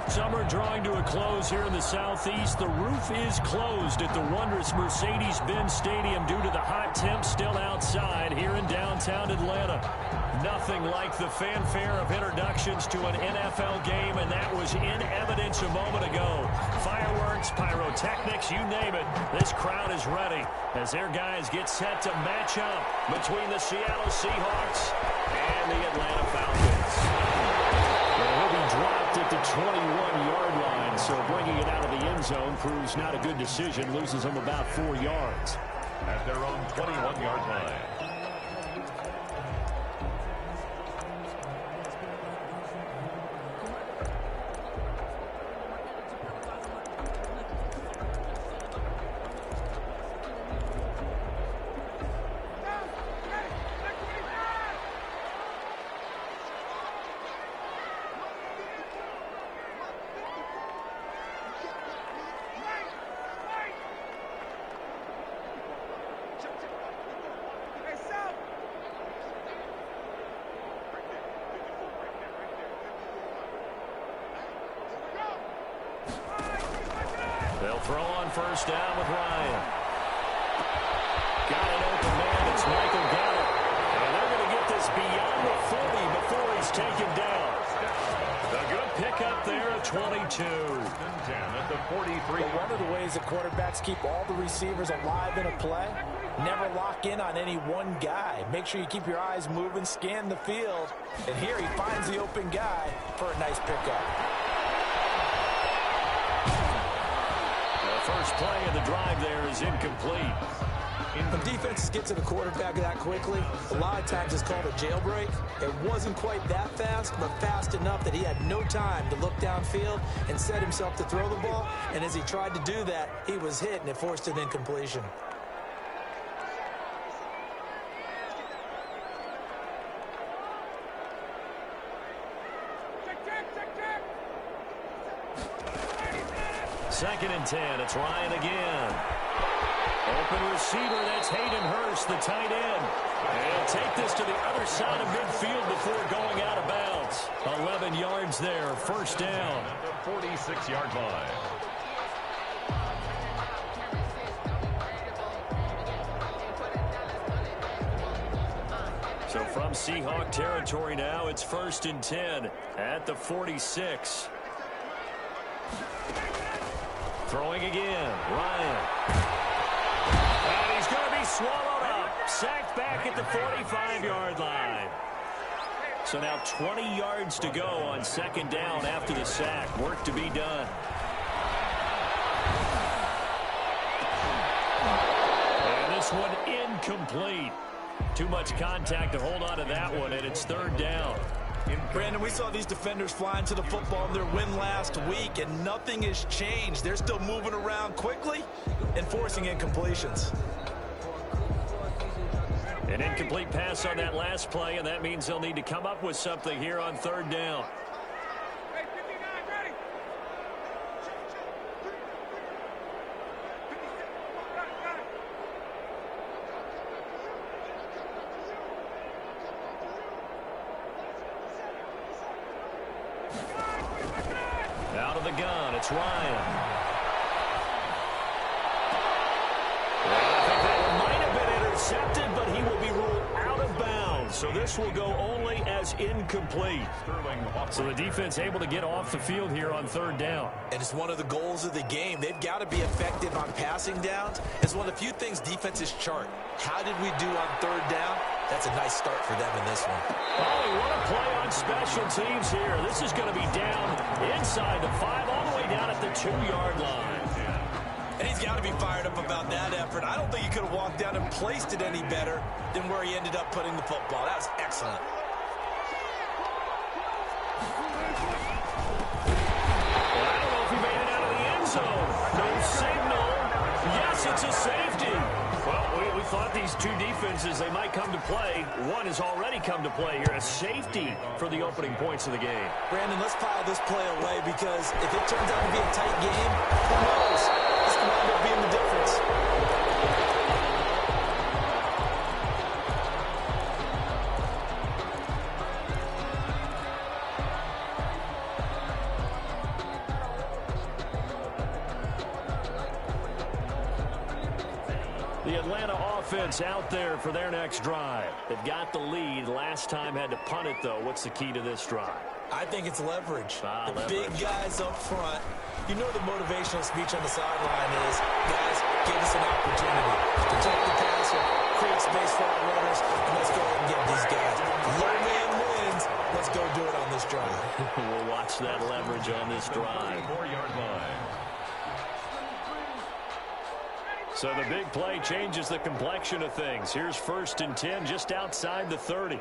Summer drawing to a close here in the southeast. The roof is closed at the wondrous Mercedes-Benz Stadium due to the hot temps still outside here in downtown Atlanta. Nothing like the fanfare of introductions to an NFL game, and that was in evidence a moment ago. Fireworks, pyrotechnics, you name it. This crowd is ready as their guys get set to match up between the Seattle Seahawks and the Atlanta Falcons. He'll be dropped at the 21-yard line, so bringing it out of the end zone proves not a good decision. Loses them about 4 yards. At their own 21-yard line. They'll throw on first down with Ryan. Got an open man. It's Michael Gallup. And they're going to get this beyond the 40 before he's taken down. A good pickup there at 22. At the 43. Well, one of the ways that quarterbacks keep all the receivers alive in a play, never lock in on any one guy. Make sure you keep your eyes moving, scan the field. And here he finds the open guy for a nice pickup. First play of the drive there is incomplete. When defenses get to the quarterback that quickly, a lot of times it's called a jailbreak. It wasn't quite that fast, but fast enough that he had no time to look downfield and set himself to throw the ball. And as he tried to do that, he was hit, and it forced an incompletion. Second and 10. It's Ryan again. Open receiver. That's Hayden Hurst, the tight end. And take this to the other side of midfield before going out of bounds. 11 yards there. First down. At the 46-yard line. So from Seahawk territory now, it's first and 10 at the 46. Throwing again, Ryan. And he's going to be swallowed up. Sacked back at the 45-yard line. So now 20 yards to go on second down after the sack. Work to be done. And this one incomplete. Too much contact to hold on to that one, and it's third down. Brandon, we saw these defenders flying to the football in their win last week, and nothing has changed. They're still moving around quickly and forcing incompletions. An incomplete pass on that last play, and that means they'll need to come up with something here on third down. Out of the gun, it's Ryan. I think that one might have been intercepted, but he will be ruled out of bounds. So this will go only as incomplete. So the defense able to get off the field here on third down. And it's one of the goals of the game. They've got to be effective on passing downs. It's one of the few things defenses chart. How did we do on third down? That's a nice start for them in this one. Oh, what a play on special teams here. This is going to be down inside the 5, all the way down at the 2-yard line. And he's got to be fired up about that effort. I don't think he could have walked down and placed it any better than where he ended up putting the football. That was excellent. Well, I don't know if he made it out of the end zone. No signal. Yes, it's a safety. Well, we thought these two defenses, they might come to play. One has already come to play here. A safety for the opening points of the game. Brandon, let's file this play away because if it turns out to be a tight game, who knows? This could end up being the difference. The Atlanta offense out there for their next drive. They've got the lead. Last time had to punt it, though. What's the key to this drive? I think it's leverage. The leverage. Big guys up front. You know the motivational speech on the sideline is, guys, give us an opportunity. Protect the passer, create space for our runners, and let's go ahead and get these guys. Low man wins. Let's go do it on this drive. We'll watch that leverage on this drive. 4-yard line. So the big play changes the complexion of things. Here's 1st and 10 just outside the 30.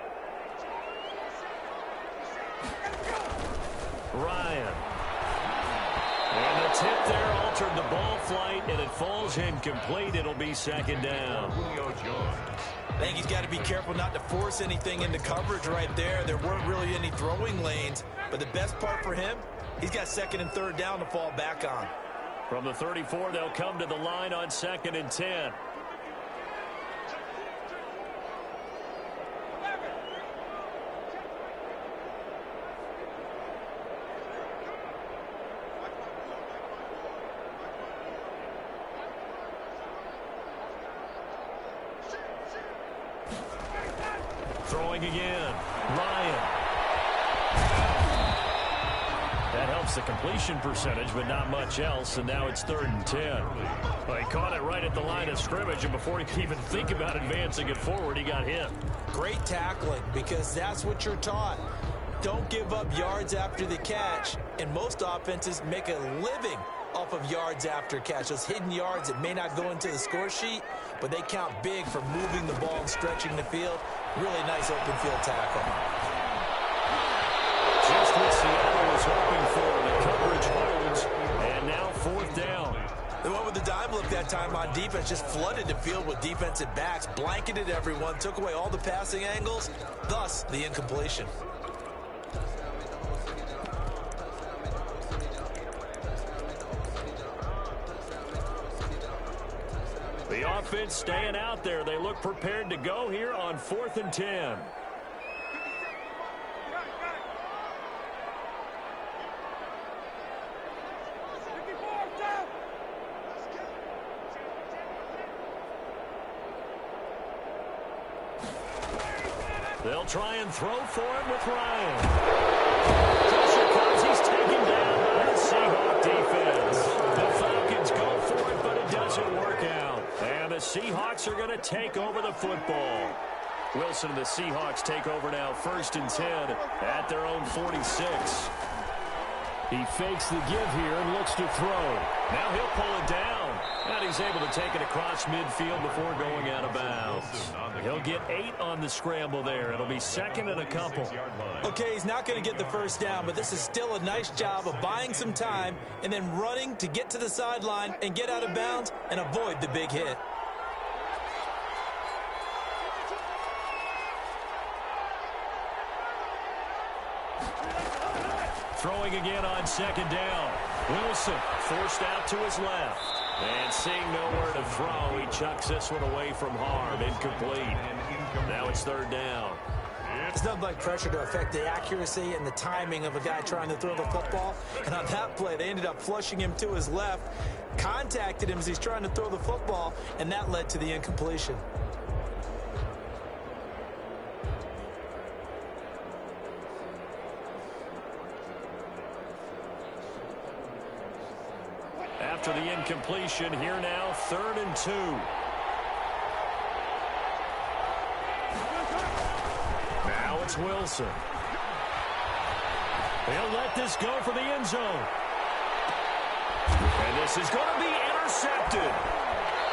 Ryan. And the tip there altered the ball flight, and it falls incomplete. It'll be 2nd down. Julio Jones. I think he's got to be careful not to force anything into coverage right there. There weren't really any throwing lanes, but the best part for him, he's got 2nd and 3rd down to fall back on. From the 34, they'll come to the line on 2nd and 10. Throwing again. Ryan. That helps the completion percentage, but not much else, and now it's 3rd and 10. Well, he caught it right at the line of scrimmage, and before he could even think about advancing it forward, he got hit. Great tackling, because that's what you're taught. Don't give up yards after the catch, and most offenses make a living off of yards after catch. Those hidden yards that may not go into the score sheet, but they count big for moving the ball and stretching the field. Really nice open field tackle. Just what Seattle was hoping for. The coverage holds, and now 4th down. They went with the dime look that time on defense, just flooded the field with defensive backs, blanketed everyone, took away all the passing angles, thus the incompletion. The offense staying out there. They look prepared to go here on 4th and 10. They'll try and throw for it with Ryan. Pressure comes. He's taken down by the Seahawks defense. The Falcons go for it, but it doesn't work out. And the Seahawks are going to take over the football. Wilson and the Seahawks take over now, 1st and 10 at their own 46. He fakes the give here and looks to throw. Now he'll pull it down. And he's able to take it across midfield before going out of bounds. He'll get 8 on the scramble there. It'll be 2nd and a couple. Okay, he's not going to get the 1st down, but this is still a nice job of buying some time and then running to get to the sideline and get out of bounds and avoid the big hit. Throwing again on 2nd down. Wilson forced out to his left. And seeing nowhere to throw, he chucks this one away from harm. Incomplete. Now it's 3rd down. It's nothing like pressure to affect the accuracy and the timing of a guy trying to throw the football. And on that play, they ended up flushing him to his left, contacted him as he's trying to throw the football, and that led to the incompletion. After the incompletion, here now, 3rd and 2. Now it's Wilson. They'll let this go for the end zone. And this is going to be intercepted.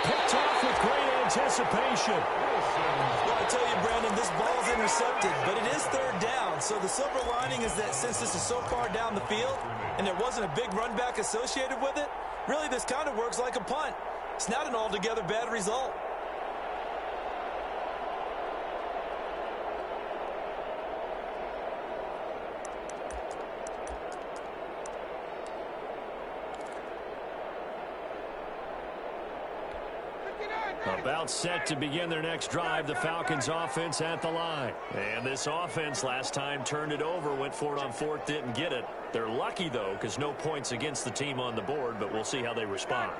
Picked off with great anticipation. Well, I tell you, Brandon, this ball's intercepted, but it is 3rd down. So the silver lining is that since this is so far down the field and there wasn't a big run back associated with it, really this kind of works like a punt. It's not an altogether bad result. About set to begin their next drive, the Falcons offense at the line. And this offense last time turned it over, went for it on 4th, didn't get it. They're lucky, though, because no points against the team on the board, but we'll see how they respond.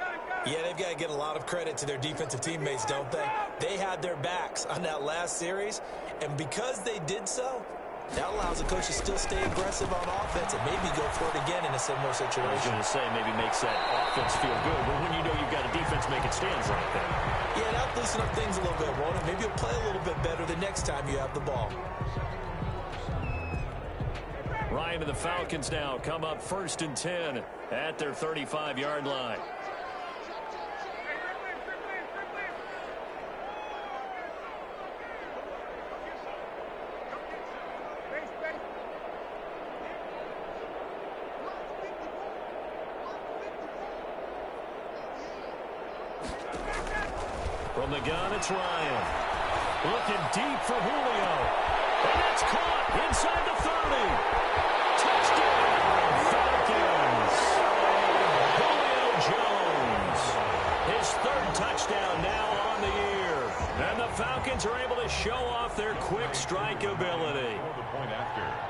Yeah, they've got to get a lot of credit to their defensive teammates, don't they? They had their backs on that last series, and because they did so, that allows the coach to still stay aggressive on offense and maybe go for it again in a similar situation. I was going to say maybe makes that offense feel good, but when you know you've got a defense making stands like that. Yeah, that'll loosen up things a little bit, won't it? Maybe you'll play a little bit better the next time you have the ball. Ryan and the Falcons now come up 1st and 10 at their 35-yard line. From the gun, it's Ryan. Looking deep for Julio. And it's caught inside the 30. Touchdown, Falcons. Julio Jones. His 3rd touchdown now on the year. And the Falcons are able to show off their quick strike ability.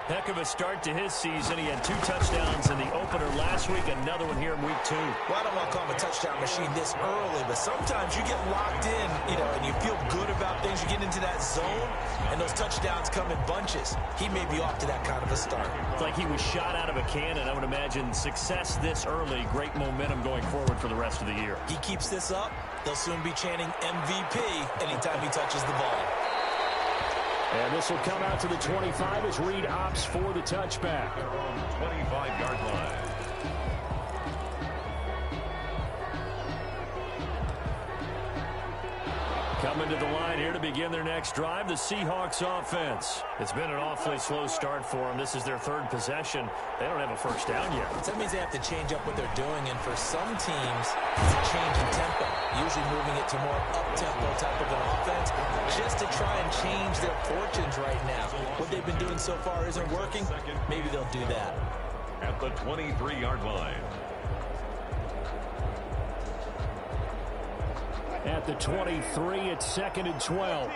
Heck of a start to his season. He had 2 touchdowns in the opener last week, another one here in week 2. Well, I don't want to call him a touchdown machine this early, but sometimes you get locked in, and you feel good about things. You get into that zone, and those touchdowns come in bunches. He may be off to that kind of a start. It's like he was shot out of a cannon. I would imagine success this early, great momentum going forward for the rest of the year. He keeps this up, they'll soon be chanting MVP anytime he touches the ball. And this will come out to the 25 as Reed opts for the touchback. 25-yard line. Coming to the line here to begin their next drive, the Seahawks offense. It's been an awfully slow start for them. This is their 3rd possession. They don't have a first down yet. That means they have to change up what they're doing, and for some teams, it's a change in tempo, usually moving it to more up-tempo type of an offense, just to try and change their fortunes right now. What they've been doing so far isn't working. Maybe they'll do that. At the 23-yard line. At the 23, it's 2nd and 12.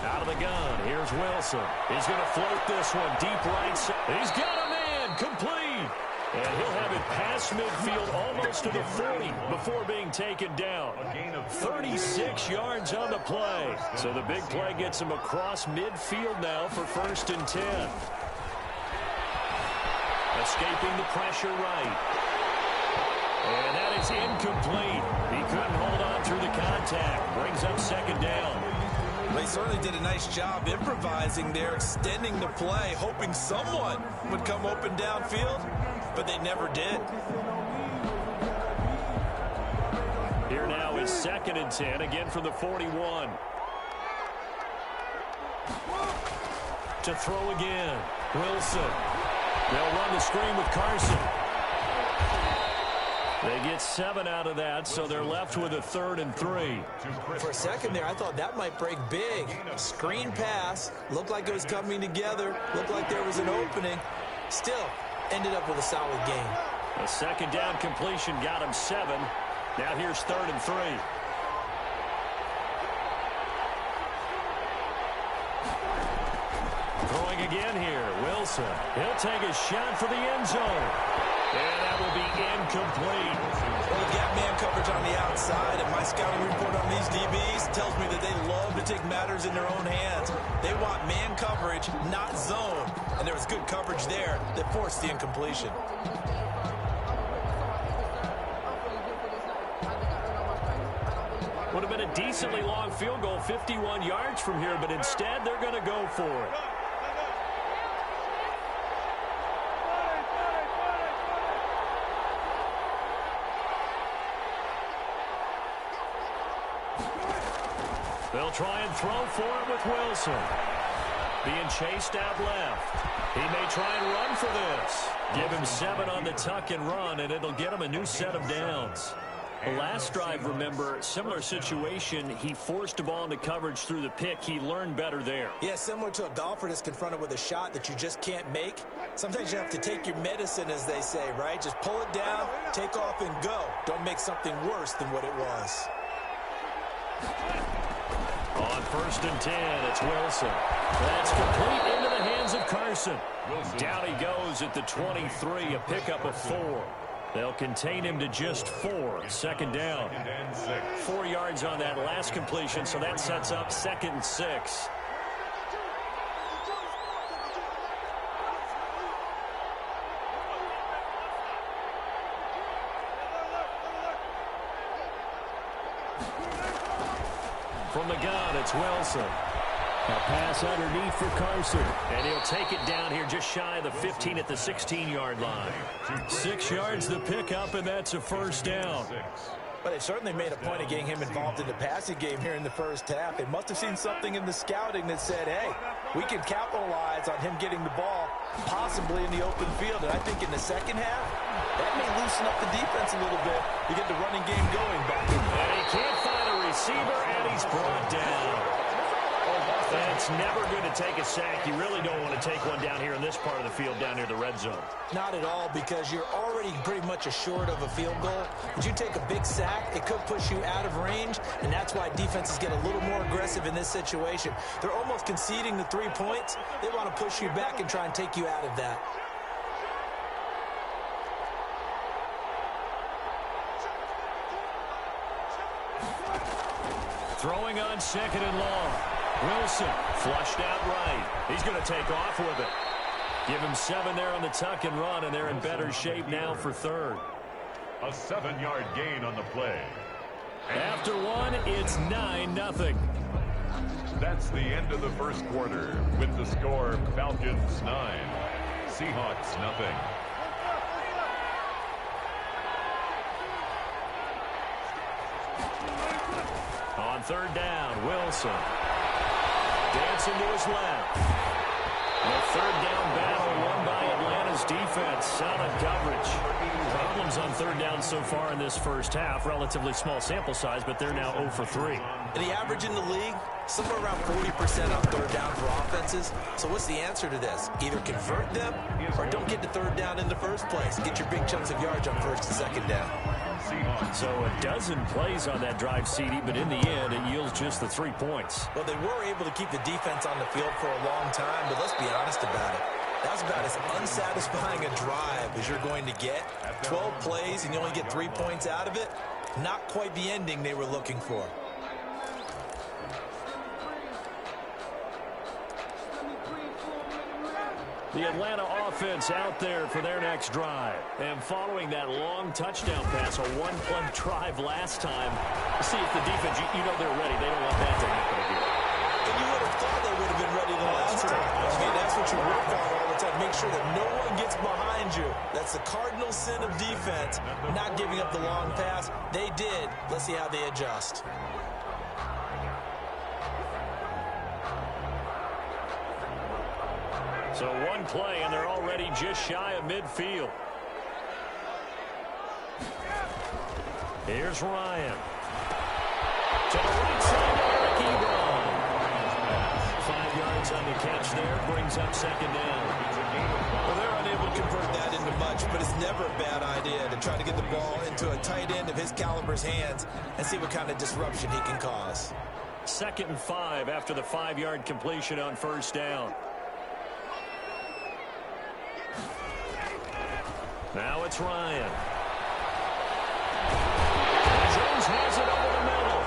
Out of the gun, here's Wilson. He's going to float this one deep right side. He's got a man, complete. And he'll have it past midfield almost to the 40 before being taken down. 36 yards on the play. So the big play gets him across midfield now for 1st and 10. Escaping the pressure right. And that is incomplete. He couldn't hold on through the contact. Brings up 2nd down. They certainly did a nice job improvising there, extending the play, hoping someone would come open downfield, but they never did. Here now is 2nd and 10, again from the 41. To throw again, Wilson. They'll run the screen with Carson. They get 7 out of that, so they're left with a 3rd and 3. For a second there, I thought that might break big. Screen pass, looked like it was coming together, looked like there was an opening. Still, ended up with a solid game. A 2nd down completion got him 7. Now here's 3rd and 3. Throwing again here, Wilson. He'll take a shot for the end zone. And that will be incomplete. Well, they've got man coverage on the outside, and my scouting report on these DBs tells me that they love to take matters in their own hands. They want man coverage, not zone. And there was good coverage there that forced the incompletion. Would have been a decently long field goal, 51 yards from here, but instead they're going to go for it. They'll try and throw for it with Wilson. Being chased out left. He may try and run for this. Give him 7 on the tuck and run, and it'll get him a new set of downs. The last drive, remember, similar situation. He forced a ball into coverage through the pick. He learned better there. Yeah, similar to a golfer that's confronted with a shot that you just can't make. Sometimes you have to take your medicine, as they say, right? Just pull it down, take off, and go. Don't make something worse than what it was. On 1st and 10, it's Wilson. That's complete into the hands of Carson. Down he goes at the 23, a pickup of 4. They'll contain him to just 4. Second down. 4 yards on that last completion, so that sets up 2nd and 6. From the gun, it's Wilson. A pass underneath for Carson. And he'll take it down here just shy of the 15 at the 16-yard line. 6 yards the pickup, and that's a first down. But they certainly made a point of getting him involved in the passing game here in the first half. They must have seen something in the scouting that said, hey, we can capitalize on him getting the ball possibly in the open field. And I think in the second half, that may loosen up the defense a little bit to get the running game going back in. And he can't find a receiver, and he's brought down. That's never going to take a sack. You really don't want to take one down here in this part of the field, down near the red zone. Not at all, because you're already pretty much assured of a field goal. If you take a big sack, it could push you out of range, and that's why defenses get a little more aggressive in this situation. They're almost conceding the 3 points. They want to push you back and try and take you out of that. Throwing on 2nd and long. Wilson flushed out right. He's going to take off with it. Give him 7 there on the tuck and run, and they're in better shape now for 3rd. A 7-yard gain on the play. After 1, it's 9-0. That's the end of the first quarter with the score Falcons 9, Seahawks 0. On 3rd down, Wilson. Dancing to his left. The 3rd down battle won by Atlanta's defense. Solid coverage. Problems on 3rd down so far in this first half. Relatively small sample size, but they're now 0 for 3. And the average in the league, somewhere around 40% on 3rd down for offenses. So what's the answer to this? Either convert them or don't get to 3rd down in the first place. Get your big chunks of yards on 1st and 2nd down. So a dozen plays on that drive, CD, but in the end, it yields just the 3 points. Well, they were able to keep the defense on the field for a long time, but let's be honest about it. That was about as unsatisfying a drive as you're going to get. 12 plays and you only get 3 points out of it. Not quite the ending they were looking for. The Atlanta offense out there for their next drive. And following that long touchdown pass, a 1-play drive last time, see if the defense, you know they're ready. They don't want that to happen again. And you would have thought they would have been ready the last time. I mean, that's what you work on all the time. Make sure that no one gets behind you. That's the cardinal sin of defense, not giving up the long pass. They did. Let's see how they adjust. So 1 play, and they're already just shy of midfield. Here's Ryan. To the right side, Eric Ebron. 5 yards on the catch there, brings up 2nd down. Well, they're unable to convert that into much, but it's never a bad idea to try to get the ball into a tight end of his caliber's hands and see what kind of disruption he can cause. 2nd and 5 after the 5-yard completion on 1st down. Now it's Ryan. Jones has it over the middle.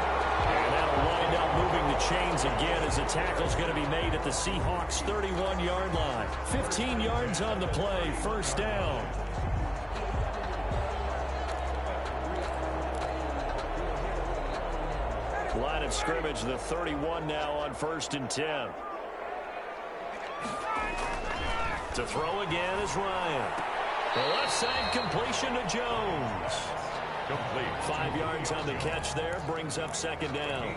And that'll wind up moving the chains again as the tackle's going to be made at the Seahawks' 31-yard line. 15 yards on the play, 1st down. Line of scrimmage, the 31 now on 1st and 10. To throw again is Ryan. The left side completion to Jones. Complete. 5 yards on the catch there, brings up 2nd down.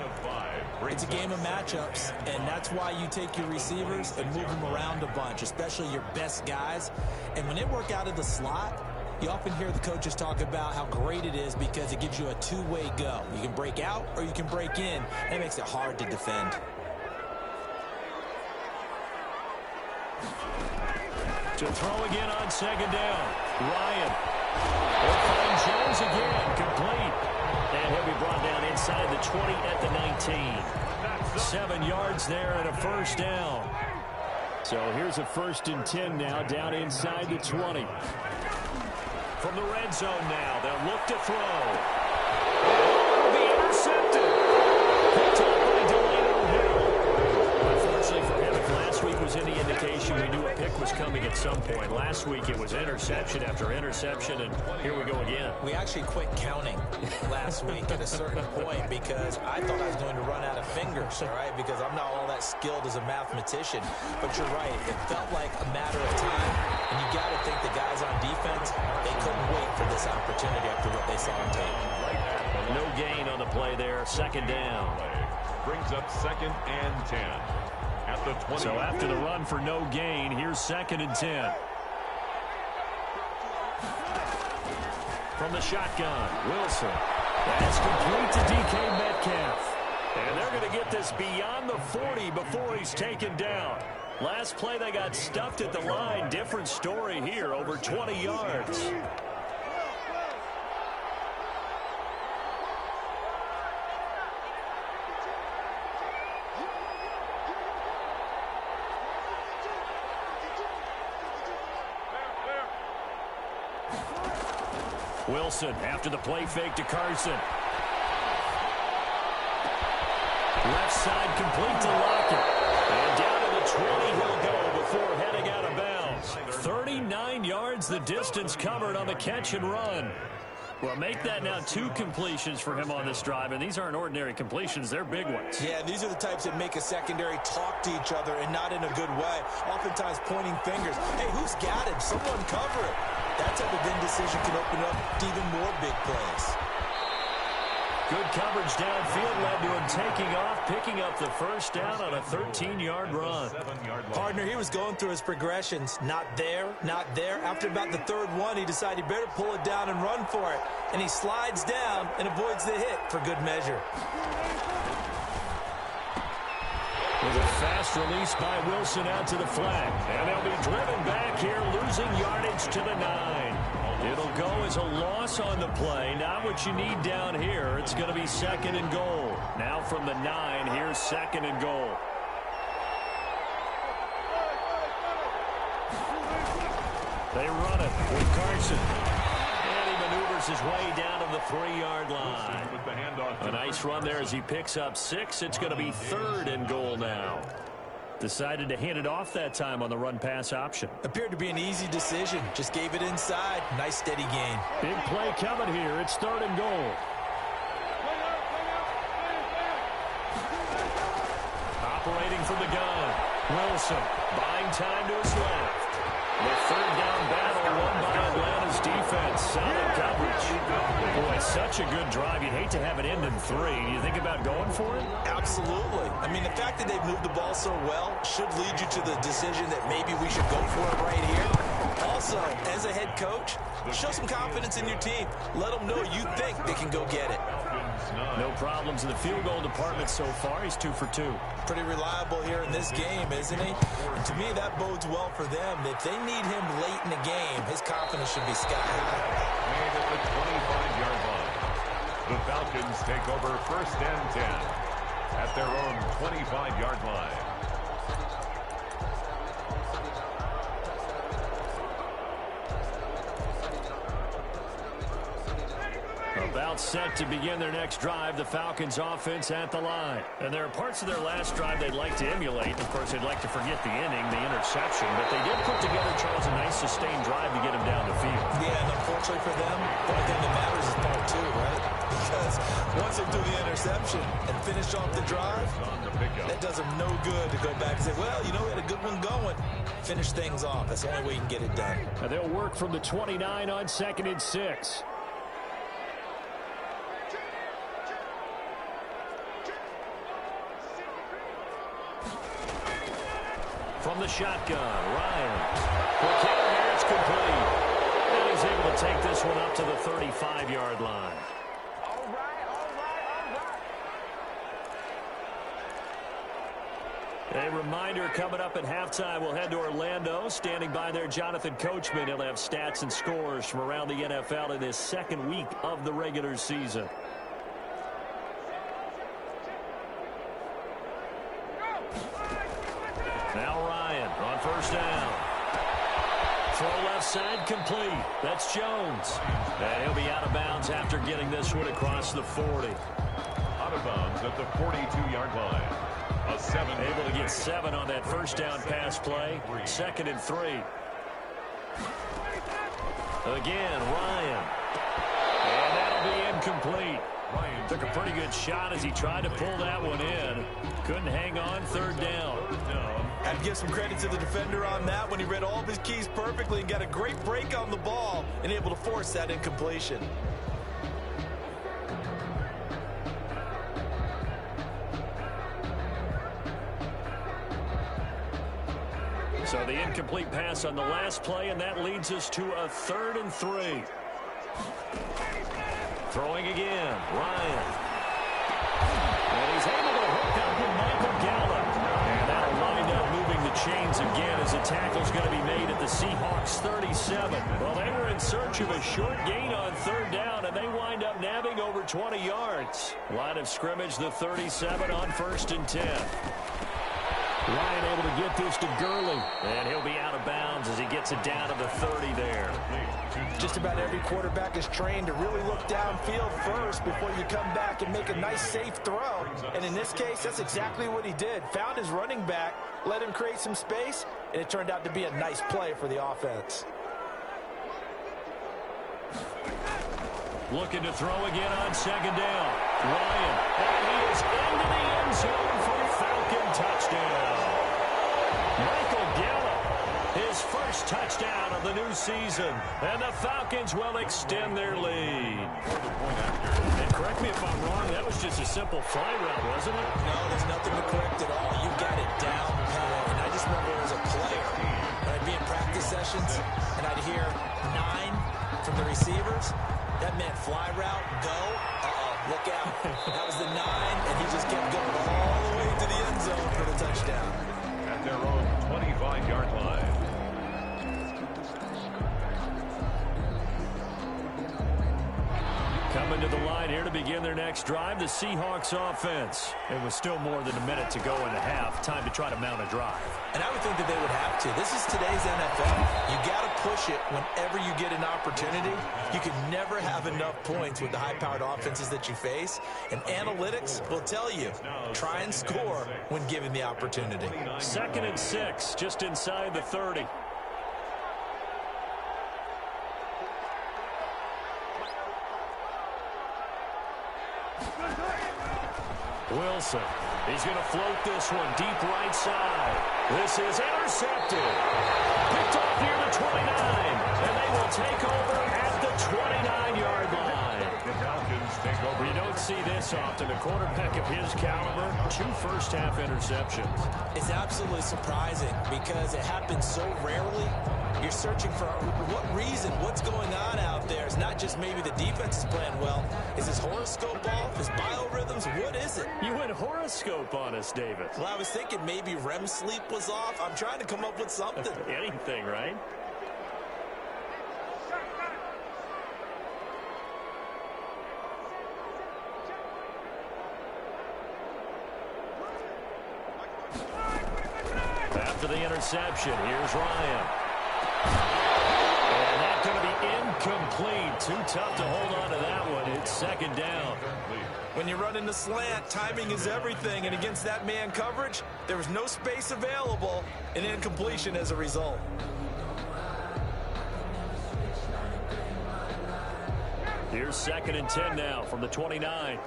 It's a game of matchups, and that's why you take your receivers and move them around a bunch, especially your best guys. And when they work out of the slot, you often hear the coaches talk about how great it is because it gives you a two-way go. You can break out or you can break in. That makes it hard to defend. To throw again on 2nd down. Ryan. Will find Jones again. Complete. He'll be brought down inside the 20 at the 19. 7 yards there and a first down. So here's a 1st and 10 now down inside the 20. From the red zone now, they'll look to throw. It'll be intercepted. Picked up by Delano Hill. Unfortunately for him, if last week was any indication, we knew a pick was coming at some point. Last week it was interception after interception, and here we go again. We actually quit counting last week at a certain point because I thought I was going to run out of fingers, all right, because I'm not all that skilled as a mathematician. But you're right. It felt like a matter of time, and you got to think the guys on defense, they couldn't wait for this opportunity after what they saw on tape. No gain on the play there. 2nd down. Brings up 2nd and 10. At the 20. So after the run for no gain, here's 2nd and 10. From the shotgun, Wilson. That's complete to DK Metcalf. And they're going to get this beyond the 40 before he's taken down. Last play they got stuffed at the line. Different story here, over 20 yards. Wilson after the play fake to Carson. Left side complete to Lockett. And down to the 20 he'll go before heading out of bounds. 39 yards the distance covered on the catch and run. Well, make that now 2 completions for him on this drive, and these aren't ordinary completions. They're big ones. Yeah, these are the types that make a secondary talk to each other and not in a good way. Oftentimes pointing fingers. Hey, who's got him? Someone cover it. That type of indecision can open up to even more big plays. Good coverage downfield led to him taking off, picking up the first down on a 13-yard run. Partner, he was going through his progressions. Not there, not there. After about the 3rd one, he decided he better pull it down and run for it. And he slides down and avoids the hit for good measure. With a fast release by Wilson out to the flat. And they'll be driven back here, losing yardage to the 9. It'll go as a loss on the play. Not what you need down here. It's going to be 2nd and goal. Now from the 9, here's 2nd and goal. They run it with Carson. And he maneuvers his way down to the 3-yard line. A nice run there as he picks up 6. It's going to be 3rd and goal now. Decided to hand it off that time on the run-pass option. Appeared to be an easy decision. Just gave it inside. Nice steady gain. Big play coming here. It's 3rd and goal. Operating from the gun. Wilson buying time to his left. The 3rd down battle won by Atlanta's defense. Solid coverage. Boy, such a good drive. You'd hate to have it end in 3. Do you think about going for it? Absolutely. I mean, the fact that they've moved the ball so well should lead you to the decision that maybe we should go for it right here. Also, as a head coach, show some confidence in your team. Let them know you think they can go get it. No problems in the field goal department so far. He's 2 for 2. Pretty reliable here in this game, isn't he? And to me, that bodes well for them. If they need him late in the game, his confidence should be sky high. Made at the 25-yard line. The Falcons take over 1st and 10 at their own 25-yard line. About set to begin their next drive, the Falcons offense at the line. And there are parts of their last drive they'd like to emulate. Of course, they'd like to forget the inning, the interception. But they did put together, Charles, a nice sustained drive to get him down the field. Yeah, and unfortunately for them, the only thing that matters is part 2, right? Because once they do the interception and finish off the drive, that does them no good to go back and say, well, you know, we had a good one going. Finish things off. That's the only way you can get it done. Now they'll work from the 29 on 2nd and 6. From the shotgun, Ryan. Here it's complete. And he's able to take this one up to the 35-yard line. All right. A reminder coming up at halftime, we'll head to Orlando. Standing by there, Jonathan Coachman. He'll have stats and scores from around the NFL in this 2nd week of the regular season. down. Throw left side complete. That's Jones. And he'll be out of bounds after getting this one across the 40. Out of bounds at the 42-yard line. A 7. Able to get 7 on that first down pass play. 2nd and 3. Again, Ryan. And that'll be incomplete. Took a pretty good shot as he tried to pull that one in. Couldn't hang on. 3rd down. I'd give some credit to the defender on that when he read all of his keys perfectly and got a great break on the ball and able to force that incompletion. So the incomplete pass on the last play, and that leads us to a 3rd and 3. Throwing again, Ryan. And he's able to hook up with Michael Gallup. And that'll wind up moving the chains again as the tackle's going to be made at the Seahawks 37. Well, they were in search of a short gain on 3rd down, and they wind up nabbing over 20 yards. Line of scrimmage, the 37 on 1st and 10. Ryan able to get this to Gurley, and he'll be out of bounds as he gets it down to the 30 there. Just about every quarterback is trained to really look downfield first before you come back and make a nice, safe throw. And in this case, that's exactly what he did. Found his running back, let him create some space, and it turned out to be a nice play for the offense. Looking to throw again on 2nd down. Ryan, and he is into the end zone for a Falcon touchdown. Michael Gallup, his first touchdown of the new season. And the Falcons will extend their lead. And correct me if I'm wrong, that was just a simple fly route, wasn't it? No, there's nothing to correct at all. You got it down pat. And I just remember as a player, when I'd be in practice sessions, and I'd hear 9 from the receivers. That meant fly route, go. Uh-oh, look out. That was the 9, and he just kept going all the way to the end zone for the touchdown. At their own 25-yard line. Coming to the line here to begin their next drive, the Seahawks offense. And with still more than a minute to go in the half, time to try to mount a drive. And I would think that they would have to. This is today's NFL. You got to push it whenever you get an opportunity. You can never have enough points with the high-powered offenses that you face. And analytics will tell you, try and score when given the opportunity. 2nd and 6, just inside the 30. Wilson, he's going to float this one deep right side. This is intercepted. Picked off near the 29, and they will take over at the 29-yard line. The Falcons take over. You don't see this often. A quarterback of his caliber, 2 first-half interceptions. It's absolutely surprising because it happens so rarely. You're searching for what reason, what's going on out there. It's not just maybe the defense is playing well. Is his horoscope off? His biorhythms? What is it? You went horoscope on us, David. Well, I was thinking maybe REM sleep was off. I'm trying to come up with something. Anything, right? After the interception, here's Ryan. And that's going to be incomplete. Too tough to hold on to that one. It's 2nd down. When you run in the slant, timing is everything. And against that man coverage, there was no space available. An incompletion as a result. Here's 2nd and 10 now from the 29.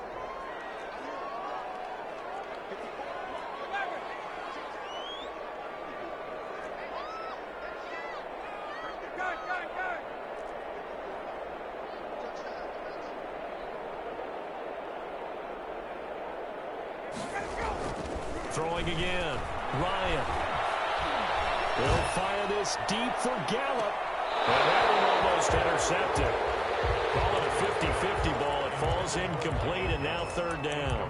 Throwing again. Ryan. They'll fire this deep for Gallup. And that one almost intercepted. Call it a 50-50 ball. It falls incomplete, and now 3rd down.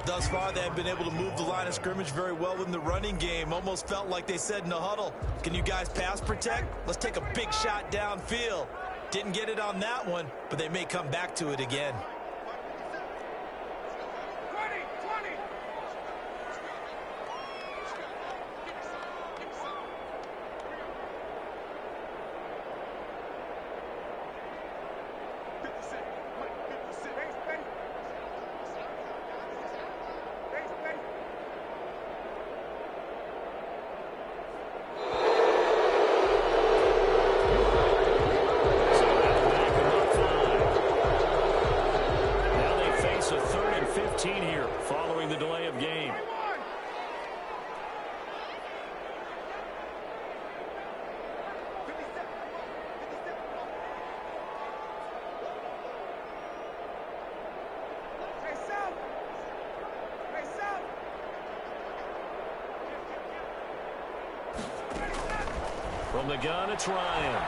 Thus far, they have been able to move the line of scrimmage very well in the running game. Almost felt like they said in the huddle, can you guys pass protect? Let's take a big shot downfield. Didn't get it on that one, but they may come back to it again. From the gun, it's Ryan. And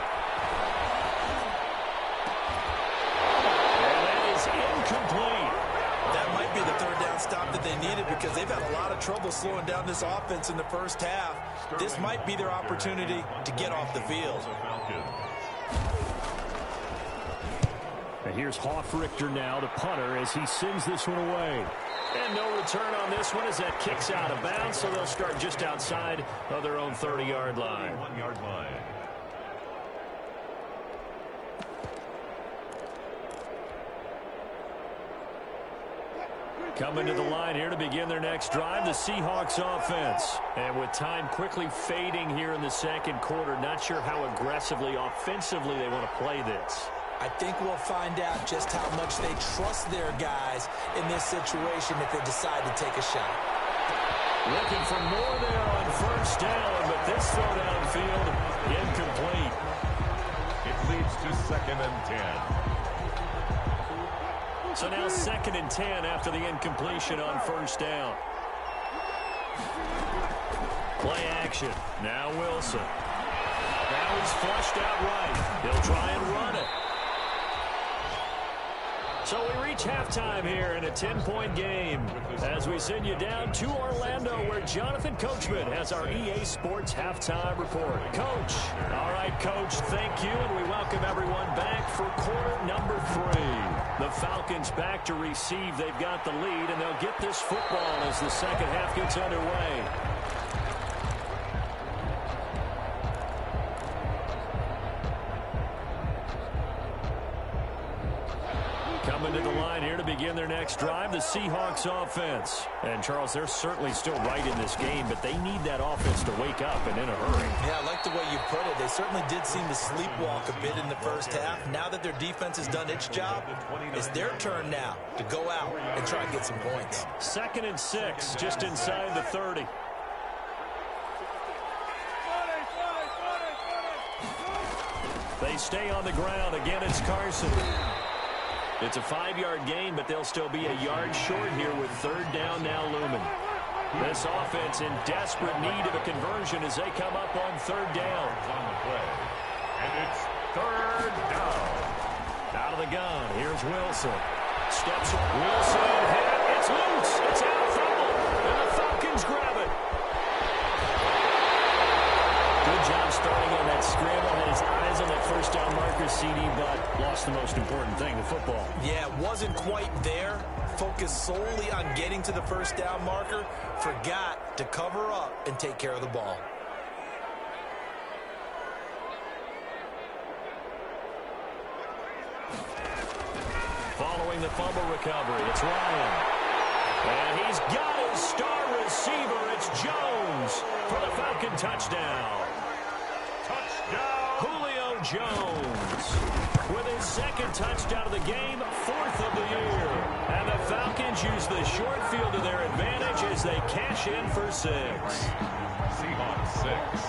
that is incomplete. That might be the third down stop that they needed because they've had a lot of trouble slowing down this offense in the first half. This might be their opportunity to get off the field. And here's Hoffrichter now, the punter, as he sends this one away. And no return on this one as that kicks out of bounds, so they'll start just outside of their own 30-yard line. 1-yard line. Coming to the line here to begin their next drive, the Seahawks offense. And with time quickly fading here in the second quarter, not sure how aggressively, offensively they want to play this. I think we'll find out just how much they trust their guys in this situation if they decide to take a shot. Looking for more there on first down, but this throw downfield incomplete. It leads to 2nd and 10. So now 2nd and 10 after the incompletion on first down. Play action. Now Wilson. Now he's flushed out right. He'll try and run it. So we reach halftime here in a 10-point game as we send you down to Orlando where Jonathan Coachman has our EA Sports halftime report. Coach. All right, Coach, thank you, and we welcome everyone back for quarter number 3. The Falcons back to receive. They've got the lead, and they'll get this football as the second half gets underway. Coming to the line here to begin their next drive, the Seahawks offense. And, Charles, they're certainly still right in this game, but they need that offense to wake up and in a hurry. Yeah, I like the way you put it. They certainly did seem to sleepwalk a bit in the first half. Now that their defense has done its job, it's their turn now to go out and try and get some points. 2nd and 6, just inside the 30. They stay on the ground. Again, it's Carson. It's a 5-yard gain, but they'll still be a yard short here with 3rd down now looming. This offense in desperate need of a conversion as they come up on 3rd down. On the play. And it's 3rd down. Out of the gun, here's Wilson. Steps, Wilson, hit, it's loose, it's out of fumble, and the Falcons grab it. Good job starting on that scramble, had his eyes on that first down marker, CD, but lost the most important thing, the football. Yeah, wasn't quite there. Focused solely on getting to the first down marker. Forgot to cover up and take care of the ball. Following the fumble recovery, it's Ryan. And he's got his star receiver. It's Jones for the Falcon touchdown. Julio Jones with his 2nd touchdown of the game, 4th of the year. And the Falcons use the short field to their advantage as they cash in for 6. Seahawks 6.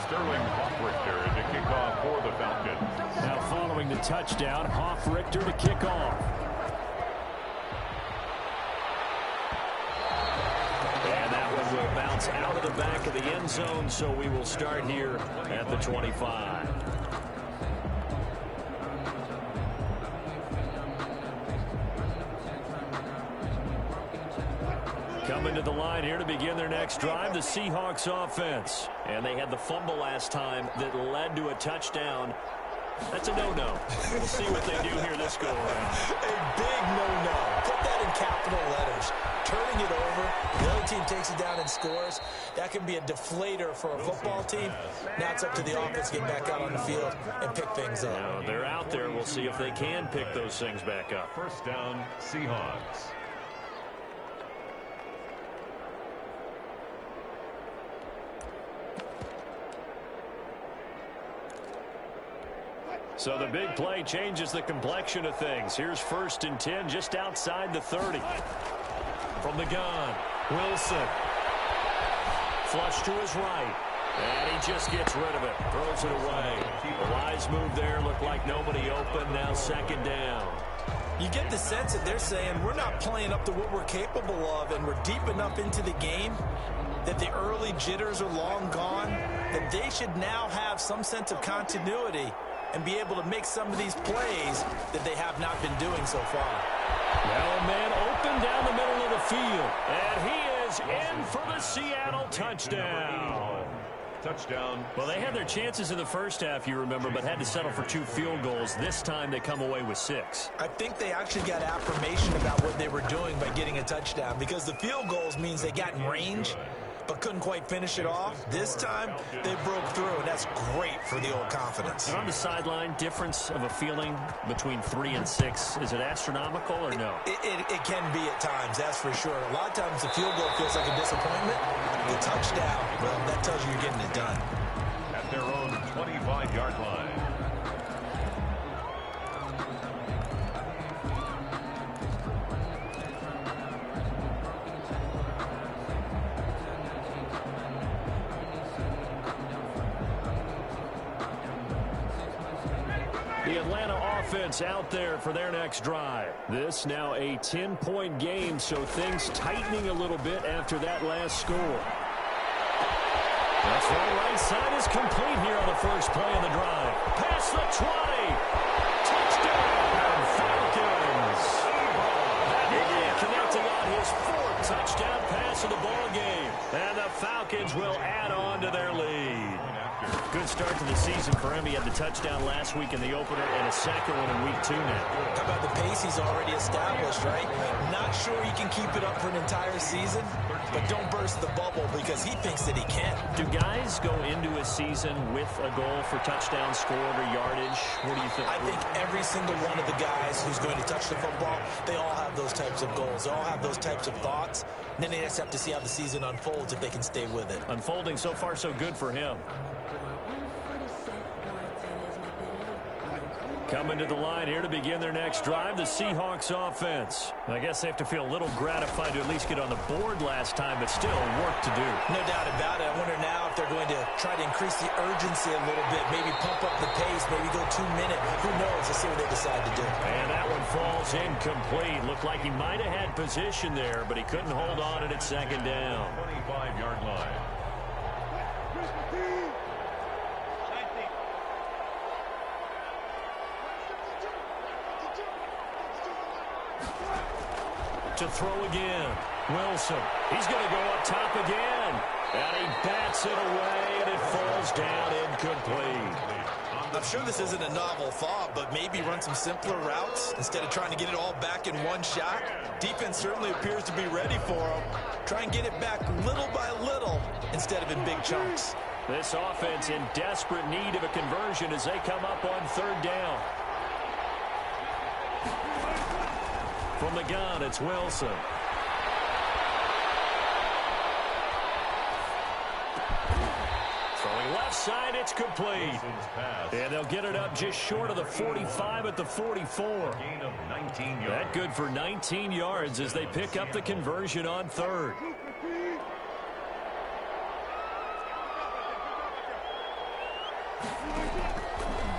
Sterling Hoffrichter to kick off for the Falcons. Now following the touchdown, Hoffrichter to kick off. And that one will bounce out of the back of the end zone, so we will start here at the 25. Coming to the line here to begin their next drive, the Seahawks offense. And they had the fumble last time that led to a touchdown. That's a no-no. We'll see what they do here this go-around. A big no-no. Put that in capital letters. Turning it over, the other team takes it down and scores. That can be a deflator for a football team. Now it's up to the offense to get back out on the field and pick things up. Now, they're out there. We'll see if they can pick those things back up. 1st down, Seahawks. So the big play changes the complexion of things. Here's 1st and 10 just outside the 30. From the gun, Wilson. Flush to his right. And he just gets rid of it. Throws it away. A wise move there. Looked like nobody open. Now 2nd down. You get the sense that they're saying we're not playing up to what we're capable of, and we're deep enough into the game that the early jitters are long gone. that they should now have some sense of continuity and be able to make some of these plays that they have not been doing so far. Well, man, open down the middle of the field. And he is in for the Seattle touchdown. Touchdown. Well, they had their chances in the first half, you remember, but had to settle for 2 field goals. This time they come away with 6. I think they actually got affirmation about what they were doing by getting a touchdown, because the field goals means they got in range but couldn't quite finish it off. This time, they broke through, and that's great for the old confidence. And on the sideline, difference of a feeling between 3 and 6, is it astronomical or no? It can be at times, that's for sure. A lot of times the field goal feels like a disappointment. The touchdown, well, that tells you you're getting it done. At their own 25-yard line. The Atlanta offense out there for their next drive. This now a 10-point game, so things tightening a little bit after that last score. That's right side is complete here on the first play of the drive. Past the 20. Touchdown, Falcons. That connecting on his 4th touchdown pass of the ball game. And the Falcons will add on to their lead. Good start to the season for him. He had the touchdown last week in the opener and a second one in week 2 now. How about the pace he's already established, right? Not sure he can keep it up for an entire season, but don't burst the bubble because he thinks that he can. Do guys go into a season with a goal for touchdown scored or yardage? What do you think? I think every single one of the guys who's going to touch the football, they all have those types of goals. They all have those types of thoughts. And then they just have to see how the season unfolds if they can stay with it. Unfolding so far so good for him. Coming to the line here to begin their next drive, the Seahawks offense. I guess they have to feel a little gratified to at least get on the board last time, but still work to do. No doubt about it. I wonder now if they're going to try to increase the urgency a little bit, maybe pump up the pace, maybe go 2 minute. Who knows? Let's see what they decide to do. And that one falls incomplete. Looked like he might have had position there, but he couldn't hold on it at second down. 25-yard line. To throw again. Wilson. He's going to go up top again. And he bats it away, and it falls down incomplete. I'm sure this isn't a novel thought, but maybe run some simpler routes instead of trying to get it all back in one shot. Defense certainly appears to be ready for him. Try and get it back little by little instead of in big chunks. This offense in desperate need of a conversion as they come up on 3rd down. From the gun, it's Wilson. Throwing left side, it's complete. And they'll get it up just short of the 45 at the 44. Gain of 19 yards. That good for 19 yards as they pick up the conversion on 3rd.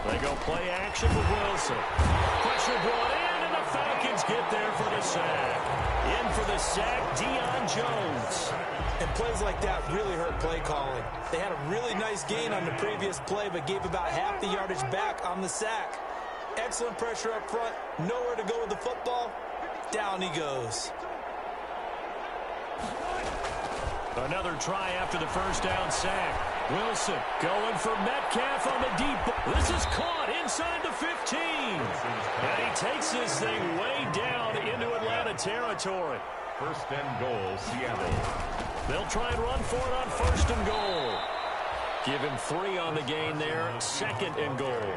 They go play action with Wilson. Pressure brought in, and the Falcons get there for the sack. In for the sack, Deion Jones. And plays like that really hurt play calling. They had a really nice gain on the previous play, but gave about half the yardage back on the sack. Excellent pressure up front. Nowhere to go with the football. Down he goes. Another try after the first down sack. Wilson going for Metcalf on the deep ball. This is caught inside the 15. And he takes this thing way down into Atlanta territory. 1st and goal, Seattle. They'll try and run for it on 1st and goal. Give him 3 on the gain there. 2nd and goal.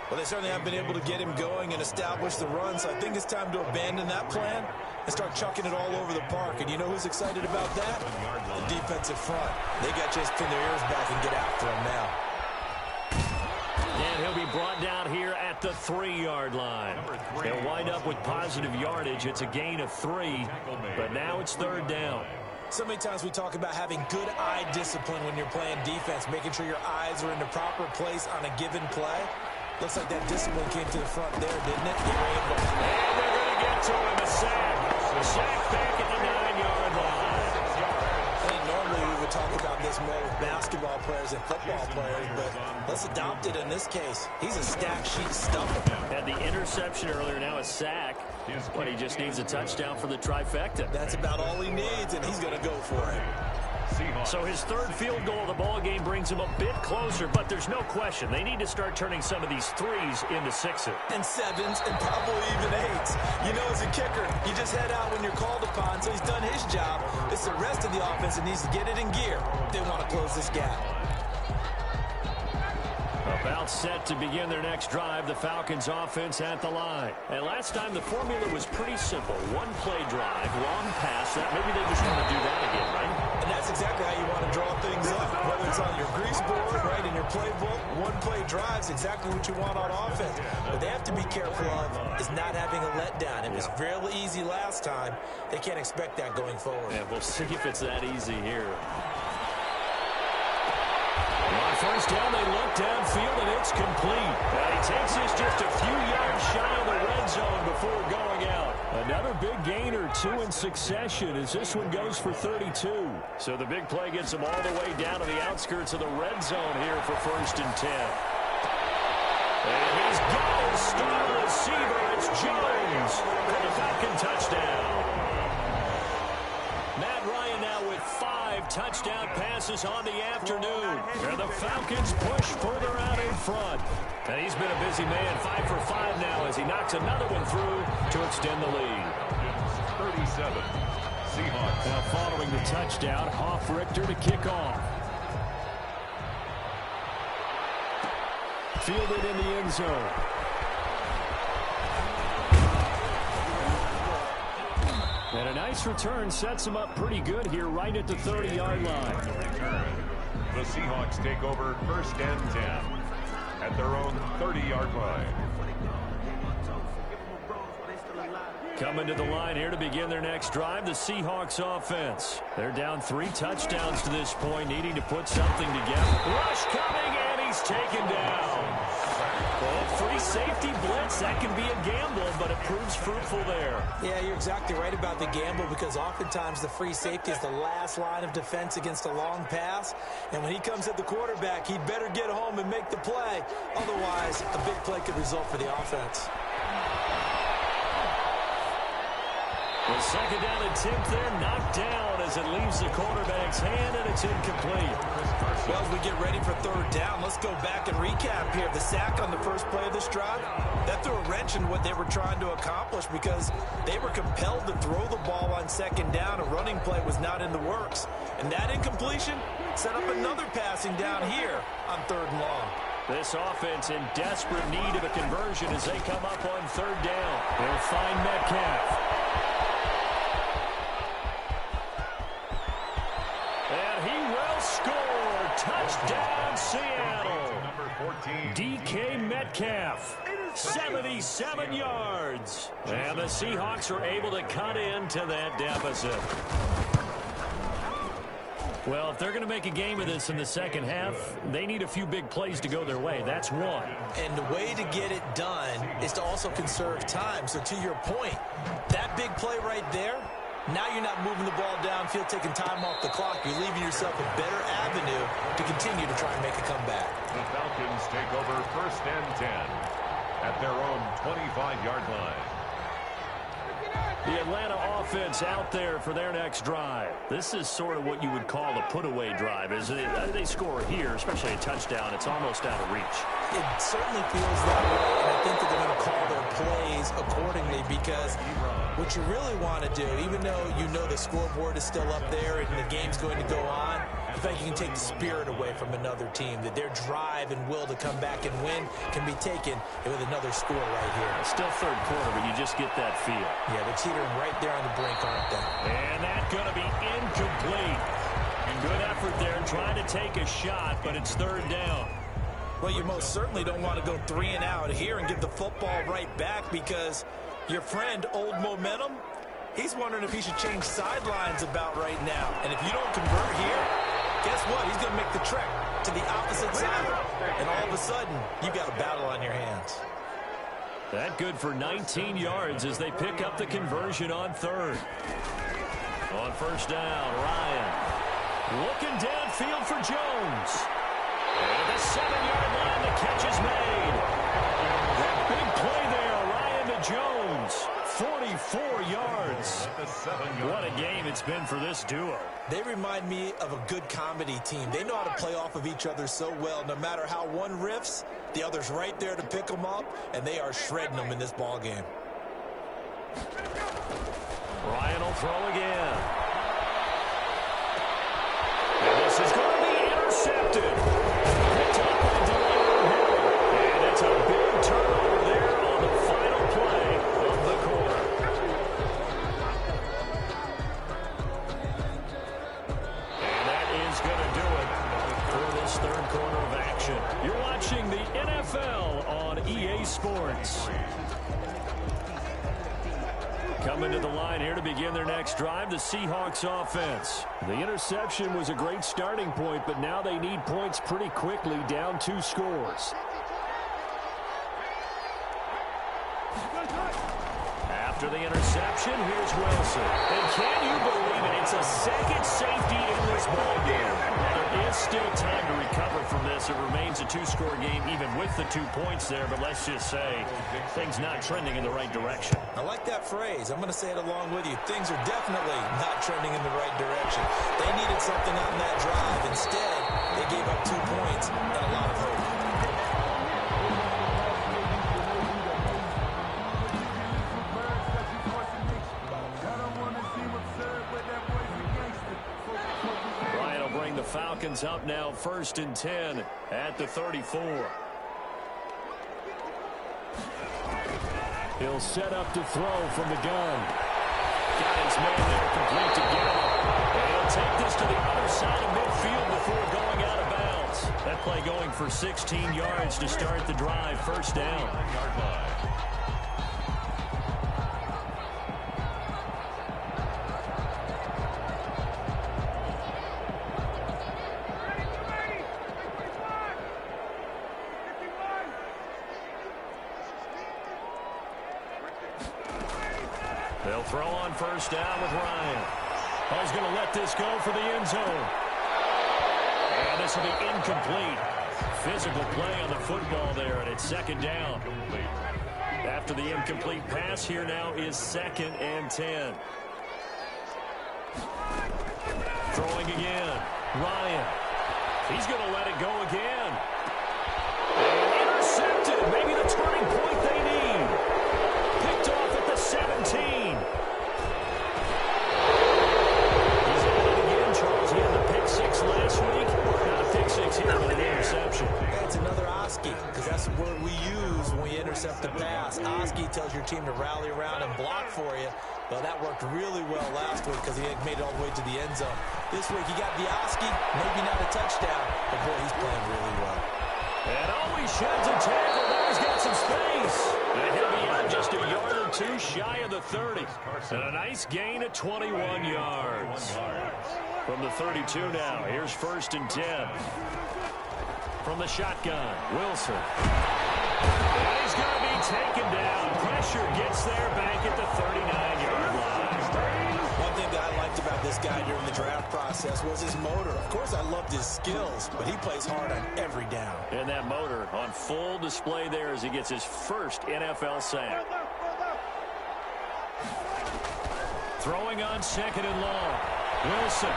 Well, they certainly have been able to get him going and establish the run, so I think it's time to abandon that plan and start chucking it all over the park. And you know who's excited about that? The defensive front. They got to just pin their ears back and get after him now. And he'll be brought down here at the 3-yard line. They'll wind up with positive yardage. It's a gain of 3, but now it's 3rd down. So many times we talk about having good eye discipline when you're playing defense, making sure your eyes are in the proper place on a given play. Looks like that discipline came to the front there, didn't it? They were able to... And they're going to get to him, a sack. A sack back at the 9-yard line. I think normally we would talk about this this more with basketball players than football players, but let's adopt it in this case. He's a stack sheet stuffer. Had the interception earlier, now a sack. But he just needs a touchdown for the trifecta. That's about all he needs, and he's going to go for it. So his third field goal of the ball game brings him a bit closer, but there's no question they need to start turning some of these threes into sixes. And sevens, and probably even eights. You know, as a kicker, you just head out when you're called upon, so he's done his job. It's the rest of the offense that needs to get it in gear. They want to close this gap. About set to begin their next drive, the Falcons offense at the line. And last time the formula was pretty simple. One play drive, long pass. Maybe they just want to do that again, right? And that's exactly how you want to draw things up. Whether it's on your grease board, right, in your playbook, one play drive is exactly what you want on offense. What they have to be careful of is not having a letdown. It was real easy last time. They can't expect that going forward. Yeah, we'll see if it's that easy here. On first down, they look downfield, and it's complete. He takes this just a few yards shy of the red zone before going out. Another big gain or two in succession as this one goes for 32. So the big play gets him all the way down to the outskirts of the red zone here for 1st and 10. And he's got his star receiver. It's Jones for the Falcon touchdown. Matt Ryan now with 5 touchdown passes on the afternoon. And the Falcons push further out in front. And he's been a busy man, 5 for 5 now as he knocks another one through to extend the lead. 37, Seahawks. Now following the touchdown, Hoff-Richter to kick off. Fielded in the end zone. And a nice return sets him up pretty good here right at the 30-yard line. The Seahawks take over 1st and 10 at their own 30-yard line. Coming to the line here to begin their next drive, the Seahawks offense. They're down 3 touchdowns to this point, needing to put something together. Rush coming, and he's taken down. Well, free safety blitz, that can be a gamble, but it proves fruitful there. Yeah, you're exactly right about the gamble because oftentimes the free safety is the last line of defense against a long pass. And when he comes at the quarterback, he'd better get home and make the play. Otherwise, a big play could result for the offense. The second down attempt there knocked down as it leaves the quarterback's hand, and it's incomplete. Well, as we get ready for 3rd down, let's go back and recap here. The sack on the first play of this drive, that threw a wrench in what they were trying to accomplish because they were compelled to throw the ball on 2nd down. A running play was not in the works. And that incompletion set up another passing down here on 3rd and long. This offense in desperate need of a conversion as they come up on 3rd down. They'll find Metcalf. And he will score. Touchdown, Seattle. Number 14. DK Metcalf, 77 yards. And the Seahawks are able to cut into that deficit. Well, if they're going to make a game of this in the second half, they need a few big plays to go their way. That's one. And the way to get it done is to also conserve time. So to your point, that big play right there, now you're not moving the ball downfield, taking time off the clock. You're leaving yourself a better avenue to continue to try and make a comeback. The Falcons take over 1st and 10 at their own 25-yard line. The Atlanta offense out there for their next drive. This is sort of what you would call a put-away drive. As they score here, especially a touchdown, it's almost out of reach. It certainly feels that way, and I think that they're going to call their plays accordingly because what you really want to do, even though you know the scoreboard is still up there and the game's going to go on, I think you can take the spirit away from another team, that their drive and will to come back and win can be taken with another score right here. Still 3rd quarter, but you just get that feel. Yeah, they're teetering right there on the brink, aren't they? And that's going to be incomplete. Good effort there trying to take a shot, but it's 3rd down. Well, you most certainly don't want to go 3 and out here and give the football right back because your friend, Old Momentum, he's wondering if he should change sidelines about right now. And if you don't convert here, guess what? He's going to make the trek to the opposite side. And all of a sudden, you've got a battle on your hands. That good for 19 yards as they pick up the conversion on 3rd. On 1st down, Ryan. Looking downfield for Jones. And the 7-yard line, the catch is made. That big play there, Ryan to Jones. 44 yards. What a game it's been for this duo. They remind me of a good comedy team. They know how to play off of each other so well. No matter how one riffs, the other's right there to pick them up, and they are shredding them in this ball game. Ryan will throw again. And this is going to be intercepted. Picked up by Delaware. And it's a big turnover there on the final play of the quarter. And that is going to do it for this third quarter of action. You're watching the NFL on EA Sports. Coming to the line here to begin their next drive, the Seahawks offense. The interception was a great starting point, but now they need points pretty quickly, down 2 scores. After the interception, here's Wilson. And can you believe it? It's a second safety in this ball game. There is still time to recover from this. It remains a 2-score game, even with the 2 points there. But let's just say things not trending in the right direction. I like that phrase. I'm going to say it along with you. Things are definitely not trending in the right direction. They needed something on that drive. Instead, they gave up 2 points and a lot of hope. Falcons up now, 1st and 10 at the 34. He'll set up to throw from the gun. Got his man there, complete to Gallup. And he'll take this to the other side of midfield before going out of bounds. That play going for 16 yards to start the drive, 1st down. They'll throw on 1st down with Ryan. He's going to let this go for the end zone. And this will be incomplete. Physical play on the football there, and it's 2nd down. After the incomplete pass, here now is 2nd and 10. Throwing again. Ryan. He's going to let it go again. And intercepted. Maybe the turning point they need. Picked off at the 17. He's at it again, Charles. He had the pick 6 last week. Not a pick 6 here, but an interception. That's another Oski, because that's the word we use when we intercept the pass. Oski tells your team to rally around and block for you. Well, that worked really well last week because he had made it all the way to the end zone. This week he got the Oski, maybe not a touchdown, but boy, he's playing really well. And always sheds a tackle. There he's got some space. And he'll be out just a yard or 2 shy of the 30. And a nice gain of 21 yards. From the 32 now, here's 1st and 10. From the shotgun, Wilson. And he's going to be taken down. Pressure gets there back at the 39-yard line. One thing that I liked about this guy during the draft process was his motor. Of course, I loved his skills, but he plays hard on every down. And that motor on full display there as he gets his first NFL sack. Throwing on 2nd and long. Wilson.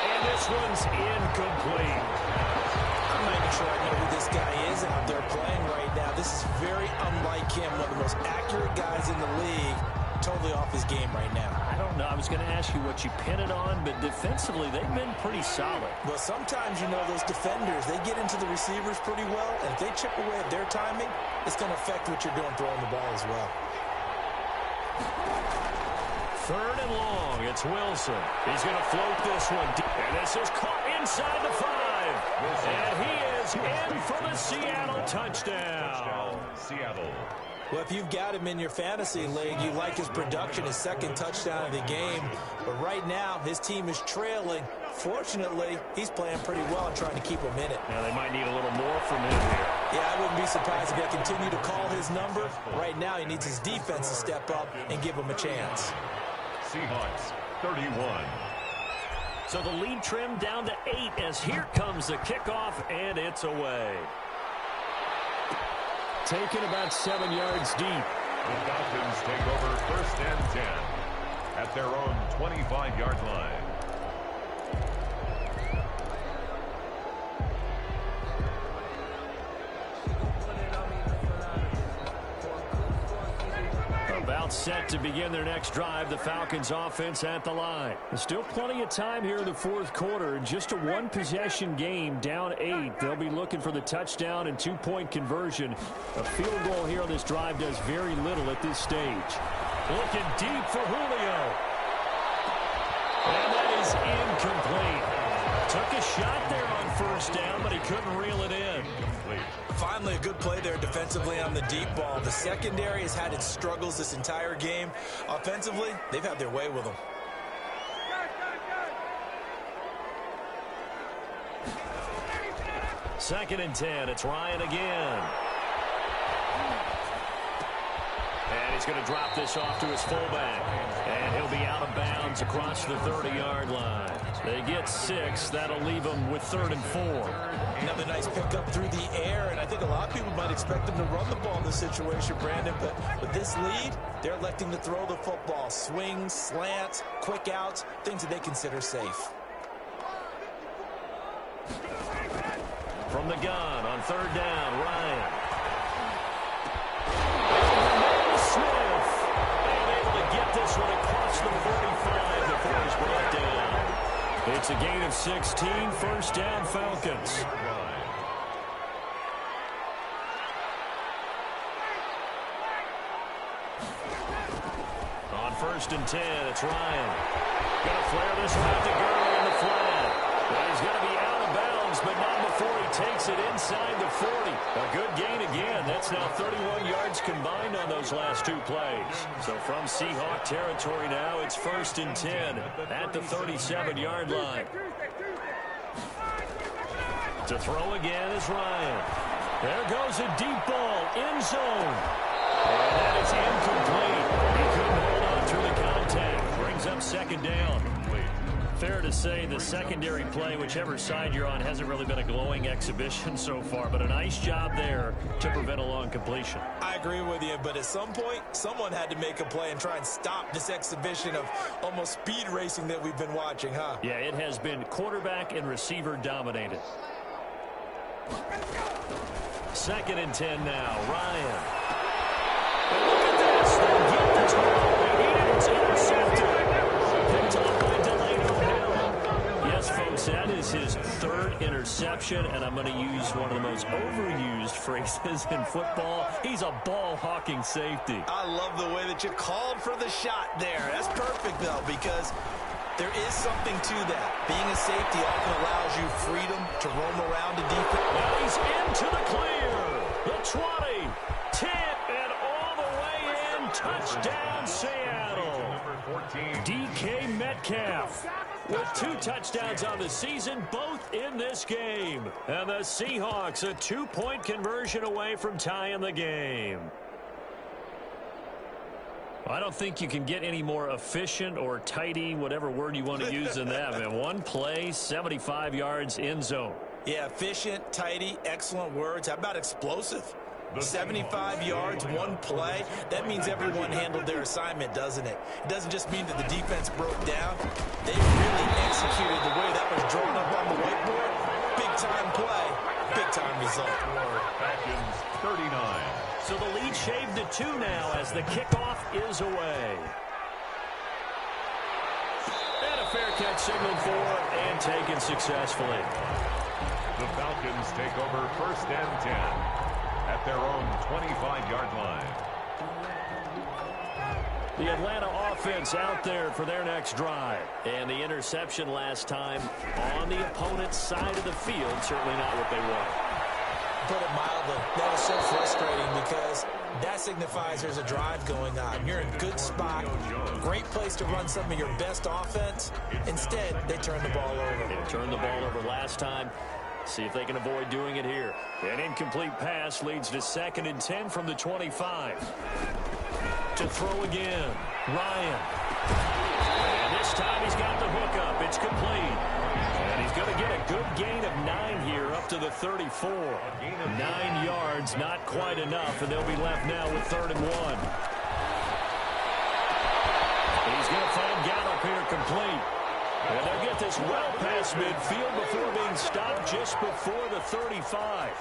And this one's incomplete. I'm not even sure I know who this guy is out there playing right now. This is very unlike him, one of the most accurate guys in the league. Totally off his game right now. I don't know. I was going to ask you what you pin it on, but defensively, they've been pretty solid. Well, sometimes, you know, those defenders, they get into the receivers pretty well, and if they chip away at their timing, it's going to affect what you're doing throwing the ball as well. 3rd and long. It's Wilson. He's going to float this one deep. And this is caught inside the 5. And he is in for the Seattle touchdown. Seattle. Well, if you've got him in your fantasy league, you like his production, his 2nd touchdown of the game. But right now, his team is trailing. Fortunately, he's playing pretty well and trying to keep him in it. Now, they might need a little more from him here. Yeah, I wouldn't be surprised if they continue to call his number. Right now, he needs his defense to step up and give him a chance. Seahawks 31. So the lead trimmed down to 8 as here comes the kickoff, and it's away. Taken about 7 yards deep. The Falcons take over 1st and 10 at their own 25-yard line. About set to begin their next drive, the Falcons offense at the line. There's still plenty of time here in the 4th quarter. Just a one-possession game, down 8. They'll be looking for the touchdown and 2-point conversion. A field goal here on this drive does very little at this stage. Looking deep for Julio. And that is incomplete. Took a shot there on 1st down, but he couldn't reel it in. Finally, a good play there defensively on the deep ball. The secondary has had its struggles this entire game. Offensively, they've had their way with them. Second and 10. It's Ryan again. And he's going to drop this off to his fullback. And he'll be out of bounds across the 30-yard line. They get 6. That'll leave them with 3rd and 4. Another nice pickup through the air, and I think a lot of people might expect them to run the ball in this situation, Brandon, but with this lead, they're electing to throw the football. Swings, slants, quick outs, things that they consider safe. From the gun on 3rd down, Ryan. Smith, and able to get this one across the 45 before he's brought down. It's a gain of 16, 1st down Falcons. On 1st and 10, it's Ryan. Gonna flare this one out to Gurley in the flat. Well, he's gonna be out of bounds, but not before he takes it inside the 40. A good gain again. That's now 31 yards combined on those last 2 plays. So from Seahawk territory now, it's 1st and 10 at the 37-yard line. To throw again is Ryan. There goes a deep ball, end zone. And that is incomplete. He couldn't hold on through the contact. Brings up 2nd down. Fair to say the secondary play, whichever side you're on, hasn't really been a glowing exhibition so far, but a nice job there to prevent a long completion. I agree with you, but at some point, someone had to make a play and try and stop this exhibition of almost speed racing that we've been watching, huh? Yeah, it has been quarterback and receiver dominated. 2nd and 10 now, Ryan. And look at this. They get the target, and it's intercepted. Picked off by Yes, folks, that is his 3rd interception, and I'm going to use one of the most overused phrases in football. He's a ball-hawking safety. I love the way that you called for the shot there. That's perfect, though, because there is something to that. Being a safety often allows you freedom to roam around the defense. Now he's into the clear. The 20, 10, and all the way in. Touchdown, Seattle. DK Metcalf with 2 touchdowns on the season, both in this game. And the Seahawks a 2-point conversion away from tying the game. I don't think you can get any more efficient or tidy, whatever word you want to use in that, man. 1 play, 75 yards, end zone. Yeah, efficient, tidy, excellent words. How about explosive? 75 yards, 1 play. That means everyone handled their assignment, doesn't it? It doesn't just mean that the defense broke down. They really executed the way that was drawn up on the whiteboard. Big-time play, big-time result. Falcons 39. So the lead shaved to 2 now as the kickoff is away. And a fair catch signaled for and taken successfully. The Falcons take over 1st and 10 at their own 25-yard line. The Atlanta offense out there for their next drive. And the interception last time on the opponent's side of the field, certainly not what they want. Put it mildly, that is so frustrating because that signifies there's a drive going on. You're in a good spot, great place to run some of your best offense. Instead, they turn the ball over. They turned the ball over last time. See if they can avoid doing it here. An incomplete pass leads to 2nd and 10 from the 25. To throw again, Ryan. This time he's got the hook up. It's complete. And he's going to get a good gain of 9 here up to the 34. 9 yards, not quite enough, and they'll be left now with 3rd and 1. He's going to find Gallup here complete. And they'll get this well past midfield before being stopped just before the 35.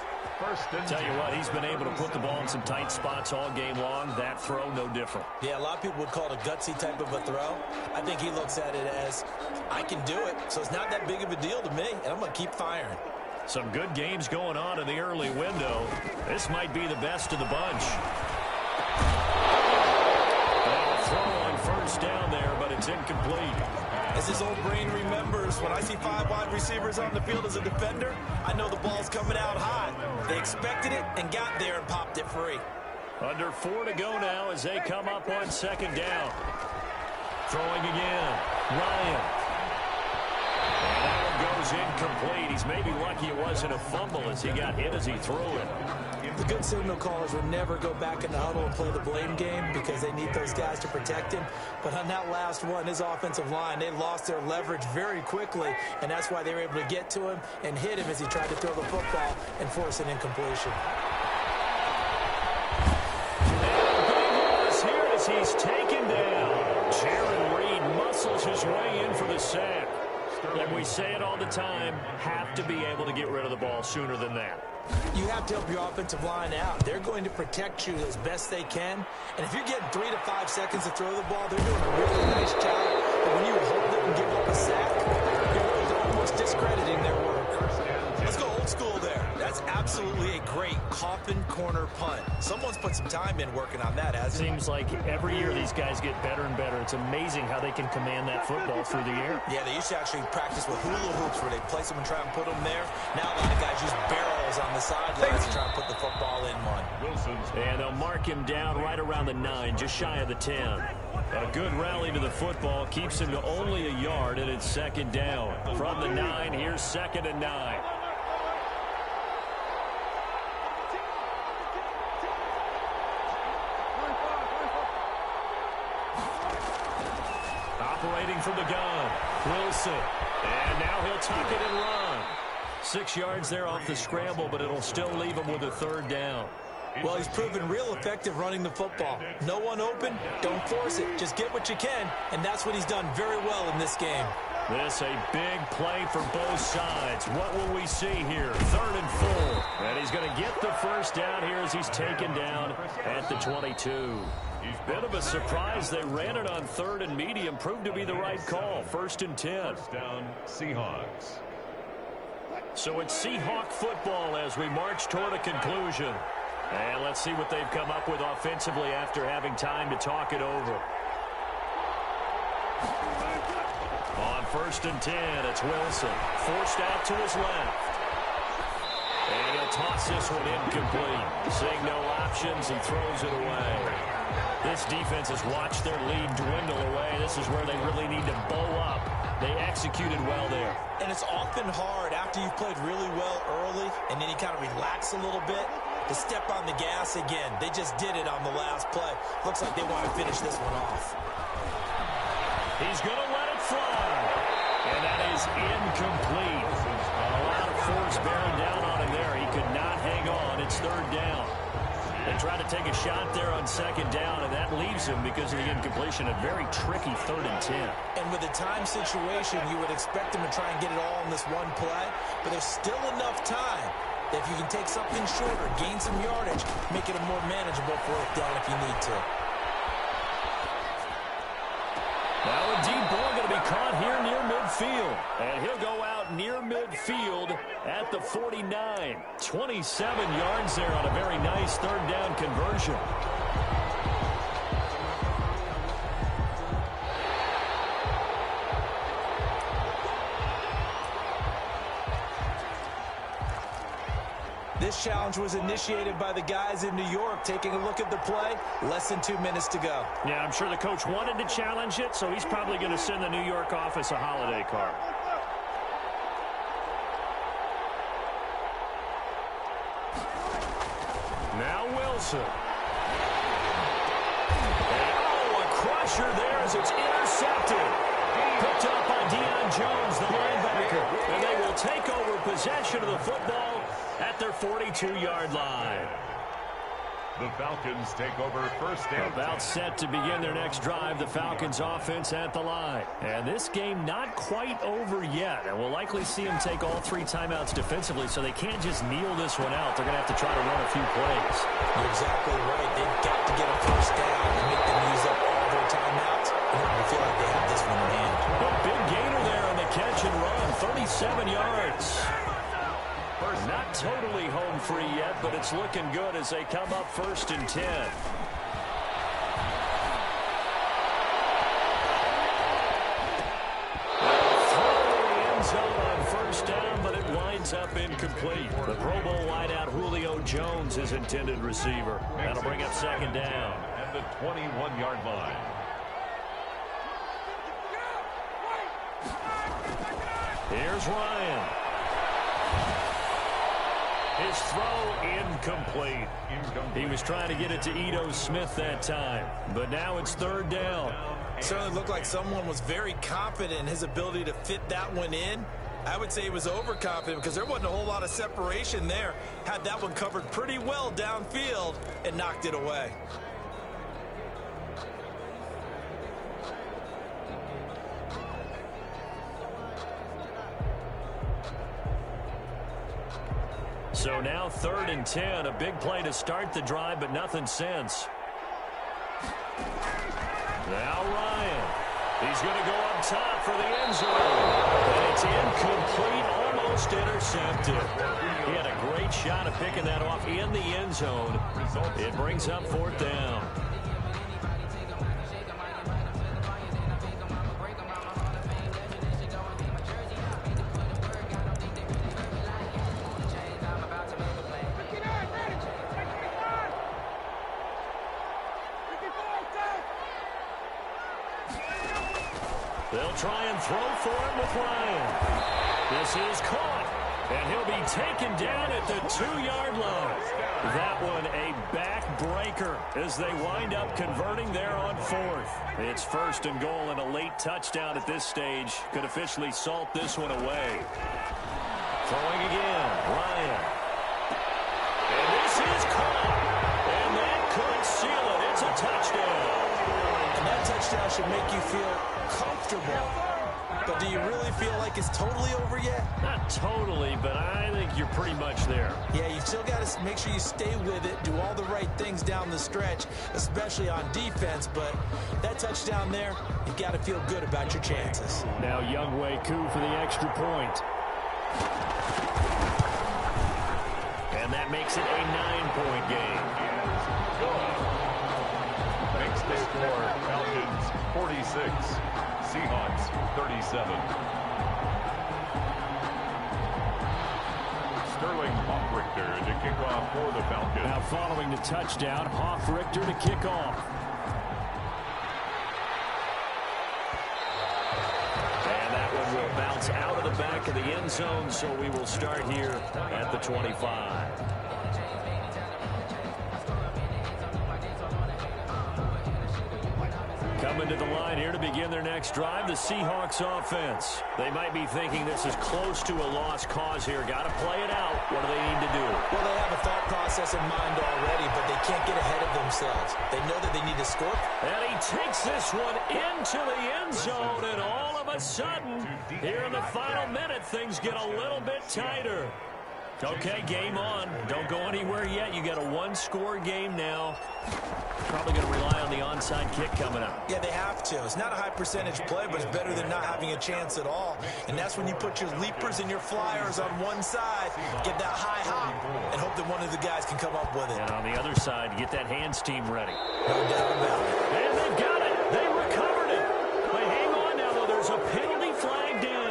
Tell you what, he's been able to put the ball in some tight spots all game long. That throw, no different. Yeah, a lot of people would call it a gutsy type of a throw. I think he looks at it as, I can do it, so it's not that big of a deal to me, and I'm going to keep firing. Some good games going on in the early window. This might be the best of the bunch. A throw on first down there, but it's incomplete. As his old brain remembers, when I see 5 wide receivers on the field as a defender, I know the ball's coming out hot. They expected it and got there and popped it free. Under 4 to go now as they come up on 2nd down. Throwing again. Ryan. And that one goes incomplete. He's maybe lucky it wasn't a fumble as he got hit as he threw it. The good signal callers would never go back in the huddle and play the blame game because they need those guys to protect him. But on that last one, his offensive line, they lost their leverage very quickly, and that's why they were able to get to him and hit him as he tried to throw the football and force an incompletion. And a big loss here as he's taken down. Jaron Reed muscles his way in for the sack. And we say it all the time, have to be able to get rid of the ball sooner than that. You have to help your offensive line out. They're going to protect you as best they can. And if you're getting 3 to 5 seconds to throw the ball, they're doing a really nice job. But when you hold it and give up a sack, you're almost discrediting their work. Let's go old school there. That's absolutely a great coffin corner punt. Someone's put some time in working on that, hasn't it? Seems like every year these guys get better and better. It's amazing how they can command that football through the air. Yeah, they used to actually practice with hula hoops where they place them and try and put them there. Now a lot of guys use barrels on the sidelines to try and put the football in one. And they'll mark him down right around the 9, just shy of the 10. A good rally to the football keeps him to only a yard, and it's 2nd down. From the 9, here's 2nd and 9. Operating from the gun, Wilson. And now he'll tuck it and run. 6 yards there off the scramble, but it'll still leave him with a 3rd down. Well, he's proven real effective running the football. No one open, don't force it. Just get what you can, and that's what he's done very well in this game. This a big play for both sides. What will we see here? 3rd and 4. And he's going to get the first down here as he's taken down at the 22. Bit of a surprise. They ran it on 3rd and medium. Proved to be the right call. 1st and 10. First down, Seahawks. So it's Seahawk football as we march toward a conclusion. And let's see what they've come up with offensively after having time to talk it over. On 1st and 10, it's Wilson. Forced out to his left. And he'll toss this one incomplete. Seeing no options, he throws it away. This defense has watched their lead dwindle away. This is where they really need to bow up. They executed well there. And it's often hard after you've played really well early and then you kind of relax a little bit to step on the gas again. They just did it on the last play. Looks like they want to finish this one off. He's going to let it fly. And that is incomplete. A lot of force bearing down on him there. He could not hang on. It's 3rd down. They try to take a shot there on 2nd down, and that leaves him because of the incompletion. A very tricky 3rd and 10. And with the time situation, you would expect him to try and get it all in this one play, but there's still enough time that if you can take something shorter, gain some yardage, make it a more manageable 4th down if you need to. Now a deep ball going to be caught here near midfield. And he'll go out near midfield at the 49. 27 yards there on a very nice 3rd down conversion. This challenge was initiated by the guys in New York. Taking a look at the play, less than 2 minutes to go. Yeah, I'm sure the coach wanted to challenge it, so he's probably going to send the New York office a holiday card. Now Wilson. And, oh, a crusher there as it's intercepted. Picked up by Deion Jones, the linebacker. And they will take over possession of the football at their 42-yard line. The Falcons take over first and About set to begin their next drive. The Falcons offense at the line. And this game not quite over yet. And we'll likely see them take all 3 timeouts defensively, so they can't just kneel this one out. They're going to have to try to run a few plays. You're exactly right. They've got to get a first down and make them use up all their timeouts in order to feel like they have this one in hand. A big gainer there on the catch and run. 37 yards. Not totally home free yet, but it's looking good as they come up first and 10. End zone on first down, but it winds up incomplete. The Pro Bowl wideout Julio Jones is intended receiver. That'll bring up second down. at the 21-yard line. Here's Ryan. His throw incomplete. He was trying to get it to Ito Smith that time, but now it's third down. It certainly looked like someone was very confident in his ability to fit that one in. I would say he was overconfident because there wasn't a whole lot of separation there. Had that one covered pretty well downfield and knocked it away. So now third and 10, a big play to start the drive, but nothing since. Now Ryan. He's going to go up top for the end zone. And it's incomplete, almost intercepted. He had a great shot of picking that off in the end zone. It brings up fourth down. They'll try and throw for it with Ryan. This is caught, and he'll be taken down at the 2-yard line. That one a backbreaker as they wind up converting there on fourth. It's first and goal, and a late touchdown at this stage could officially salt this one away. Throwing again, Ryan. And this is caught, and that could seal it. It's a touchdown. And that touchdown should make you feel comfortable. But do you really feel like it's totally over yet? Not totally, but I think you're pretty much there. Yeah, you still got to make sure you stay with it, do all the right things down the stretch, especially on defense. But that touchdown there, you got to feel good about your chances. Now young wk2 for the extra point. And that makes it a 9-point game. Makes the score Falcons 46, Seahawks 37. Sterling Hoffrichter to kick off for the Falcons. Now following the touchdown, Hoffrichter to kick off. And that one will bounce out of the back of the end zone, so we will start here at the 25. Coming to the line here to begin their next drive, the Seahawks offense. They might be thinking this is close to a lost cause here. Got to play it out. What do they need to do? Well, they have a thought process in mind already, but they can't get ahead of themselves. They know that they need to score. And he takes this one into the end zone, and all of a sudden, here in the final minute, things get a little bit tighter. Okay, game on. Don't go anywhere yet. You got a one-score game now. Probably going to rely on the onside kick coming up. Yeah, they have to. It's not a high-percentage play, but it's better than not having a chance at all. And that's when you put your leapers and your flyers on one side, get that high hop, and hope that one of the guys can come up with it. And on the other side, get that hands team ready. No doubt about it. And they've got it. They recovered it. But hang on now, though. There's a penalty flag down.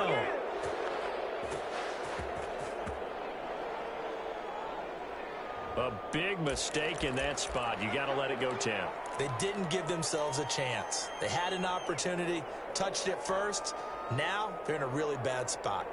A big mistake in that spot. You got to let it go, Tim. They didn't give themselves a chance. They had an opportunity, touched it first. Now they're in a really bad spot.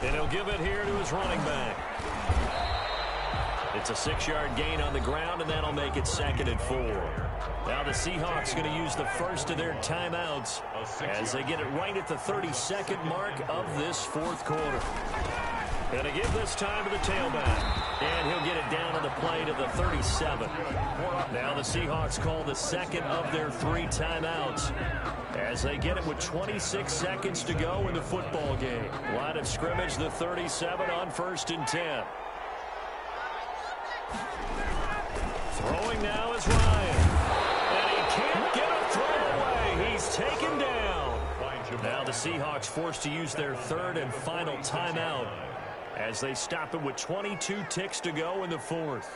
And he'll give it here to his running back. It's a 6-yard gain on the ground, and that'll make it 2nd and 4. Now the Seahawks going to use the first of their timeouts as they get it right at the 32nd mark of this 4th quarter. Going to give this time to the tailback, and he'll get it down on the play to the 37. Now the Seahawks call the second of their 3 timeouts as they get it with 26 seconds to go in the football game. Line of scrimmage, the 37 on 1st and 10. Throwing now is Ryan. And he can't get a throw away. He's taken down. Now the Seahawks forced to use their 3rd and final timeout as they stop it with 22 ticks to go in the 4th.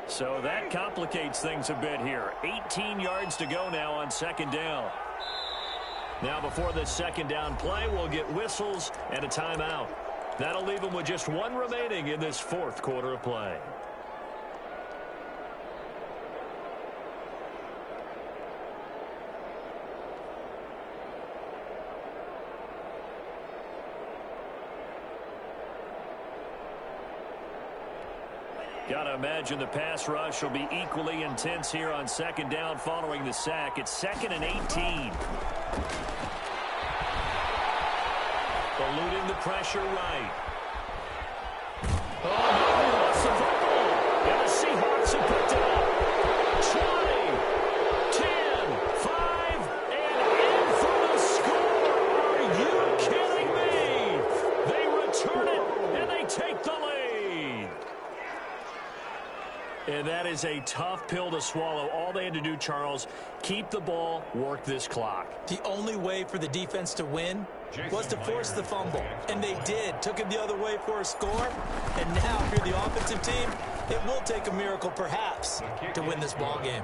So that complicates things a bit here. 18 yards to go now on 2nd down. Now before this 2nd down play, we'll get whistles and a timeout. That'll leave them with just 1 remaining in this 4th quarter of play. Got to imagine the pass rush will be equally intense here on 2nd down following the sack. It's 2nd and 18. Eluding the pressure right. Oh, no, he lost the football. And the Seahawks have picked it up. 20, 10, 5, and in for the score. Are you kidding me? They return it, and they take the lead. And that is a tough pill to swallow. All they had to do, Charles, keep the ball, work this clock. The only way for the defense to win was to force the fumble. And they did. Took it the other way for a score. And now, if you're the offensive team, it will take a miracle, perhaps, to win this ball game.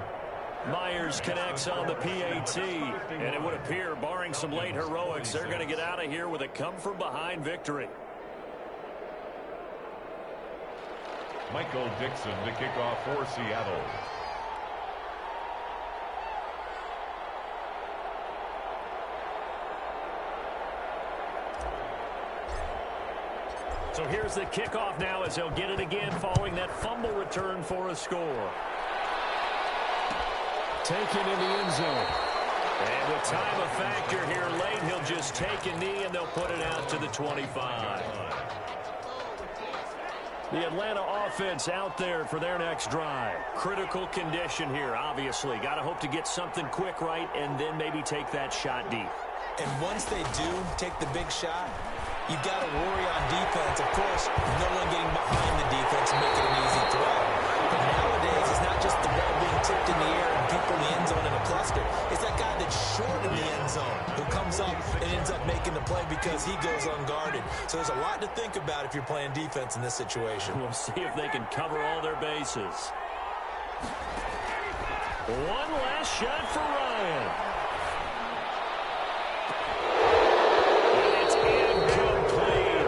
Myers connects on the PAT. And it would appear, barring some late heroics, they're going to get out of here with a come-from-behind victory. Michael Dixon to kick off for Seattle. So here's the kickoff now as they'll get it again following that fumble return for a score. Taken in the end zone. And with time a factor here late, he'll just take a knee and they'll put it out to the 25. The Atlanta offense out there for their next drive. Critical condition here, obviously. Got to hope to get something quick right and then maybe take that shot deep. And once they do take the big shot, you've got to worry on defense. Of course, no one getting behind the defense and making an easy throw. But nowadays, it's not just the ball being tipped in the air and people in the end zone in a cluster. It's that guy that's short in the end zone who comes up and ends up making the play because he goes unguarded. So there's a lot to think about if you're playing defense in this situation. We'll see if they can cover all their bases. One last shot for Ryan.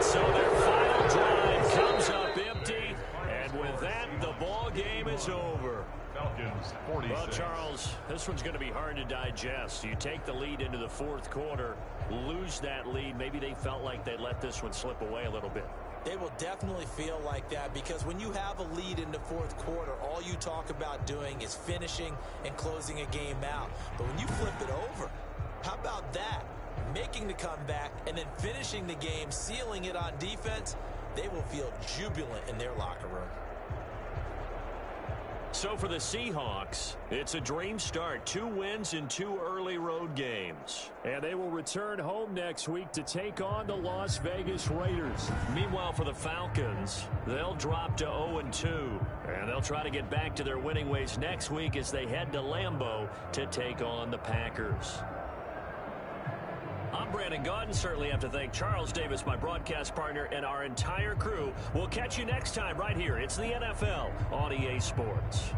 So their final drive comes up empty, and with that, the ball game is over. Falcons 46. Well, Charles, this one's going to be hard to digest. You take the lead into the 4th quarter, lose that lead. Maybe they felt like they let this one slip away a little bit. They will definitely feel like that because when you have a lead in the 4th quarter, all you talk about doing is finishing and closing a game out. But when you flip it over, how about that? Making the comeback and then finishing the game, sealing it on defense, they will feel jubilant in their locker room. So for the Seahawks, it's a dream start. 2 wins in 2 early road games. And they will return home next week to take on the Las Vegas Raiders. Meanwhile, for the Falcons, they'll drop to 0-2. And they'll try to get back to their winning ways next week as they head to Lambeau to take on the Packers. I'm Brandon Gaudin. Certainly have to thank Charles Davis, my broadcast partner, and our entire crew. We'll catch you next time right here. It's the NFL on EA Sports.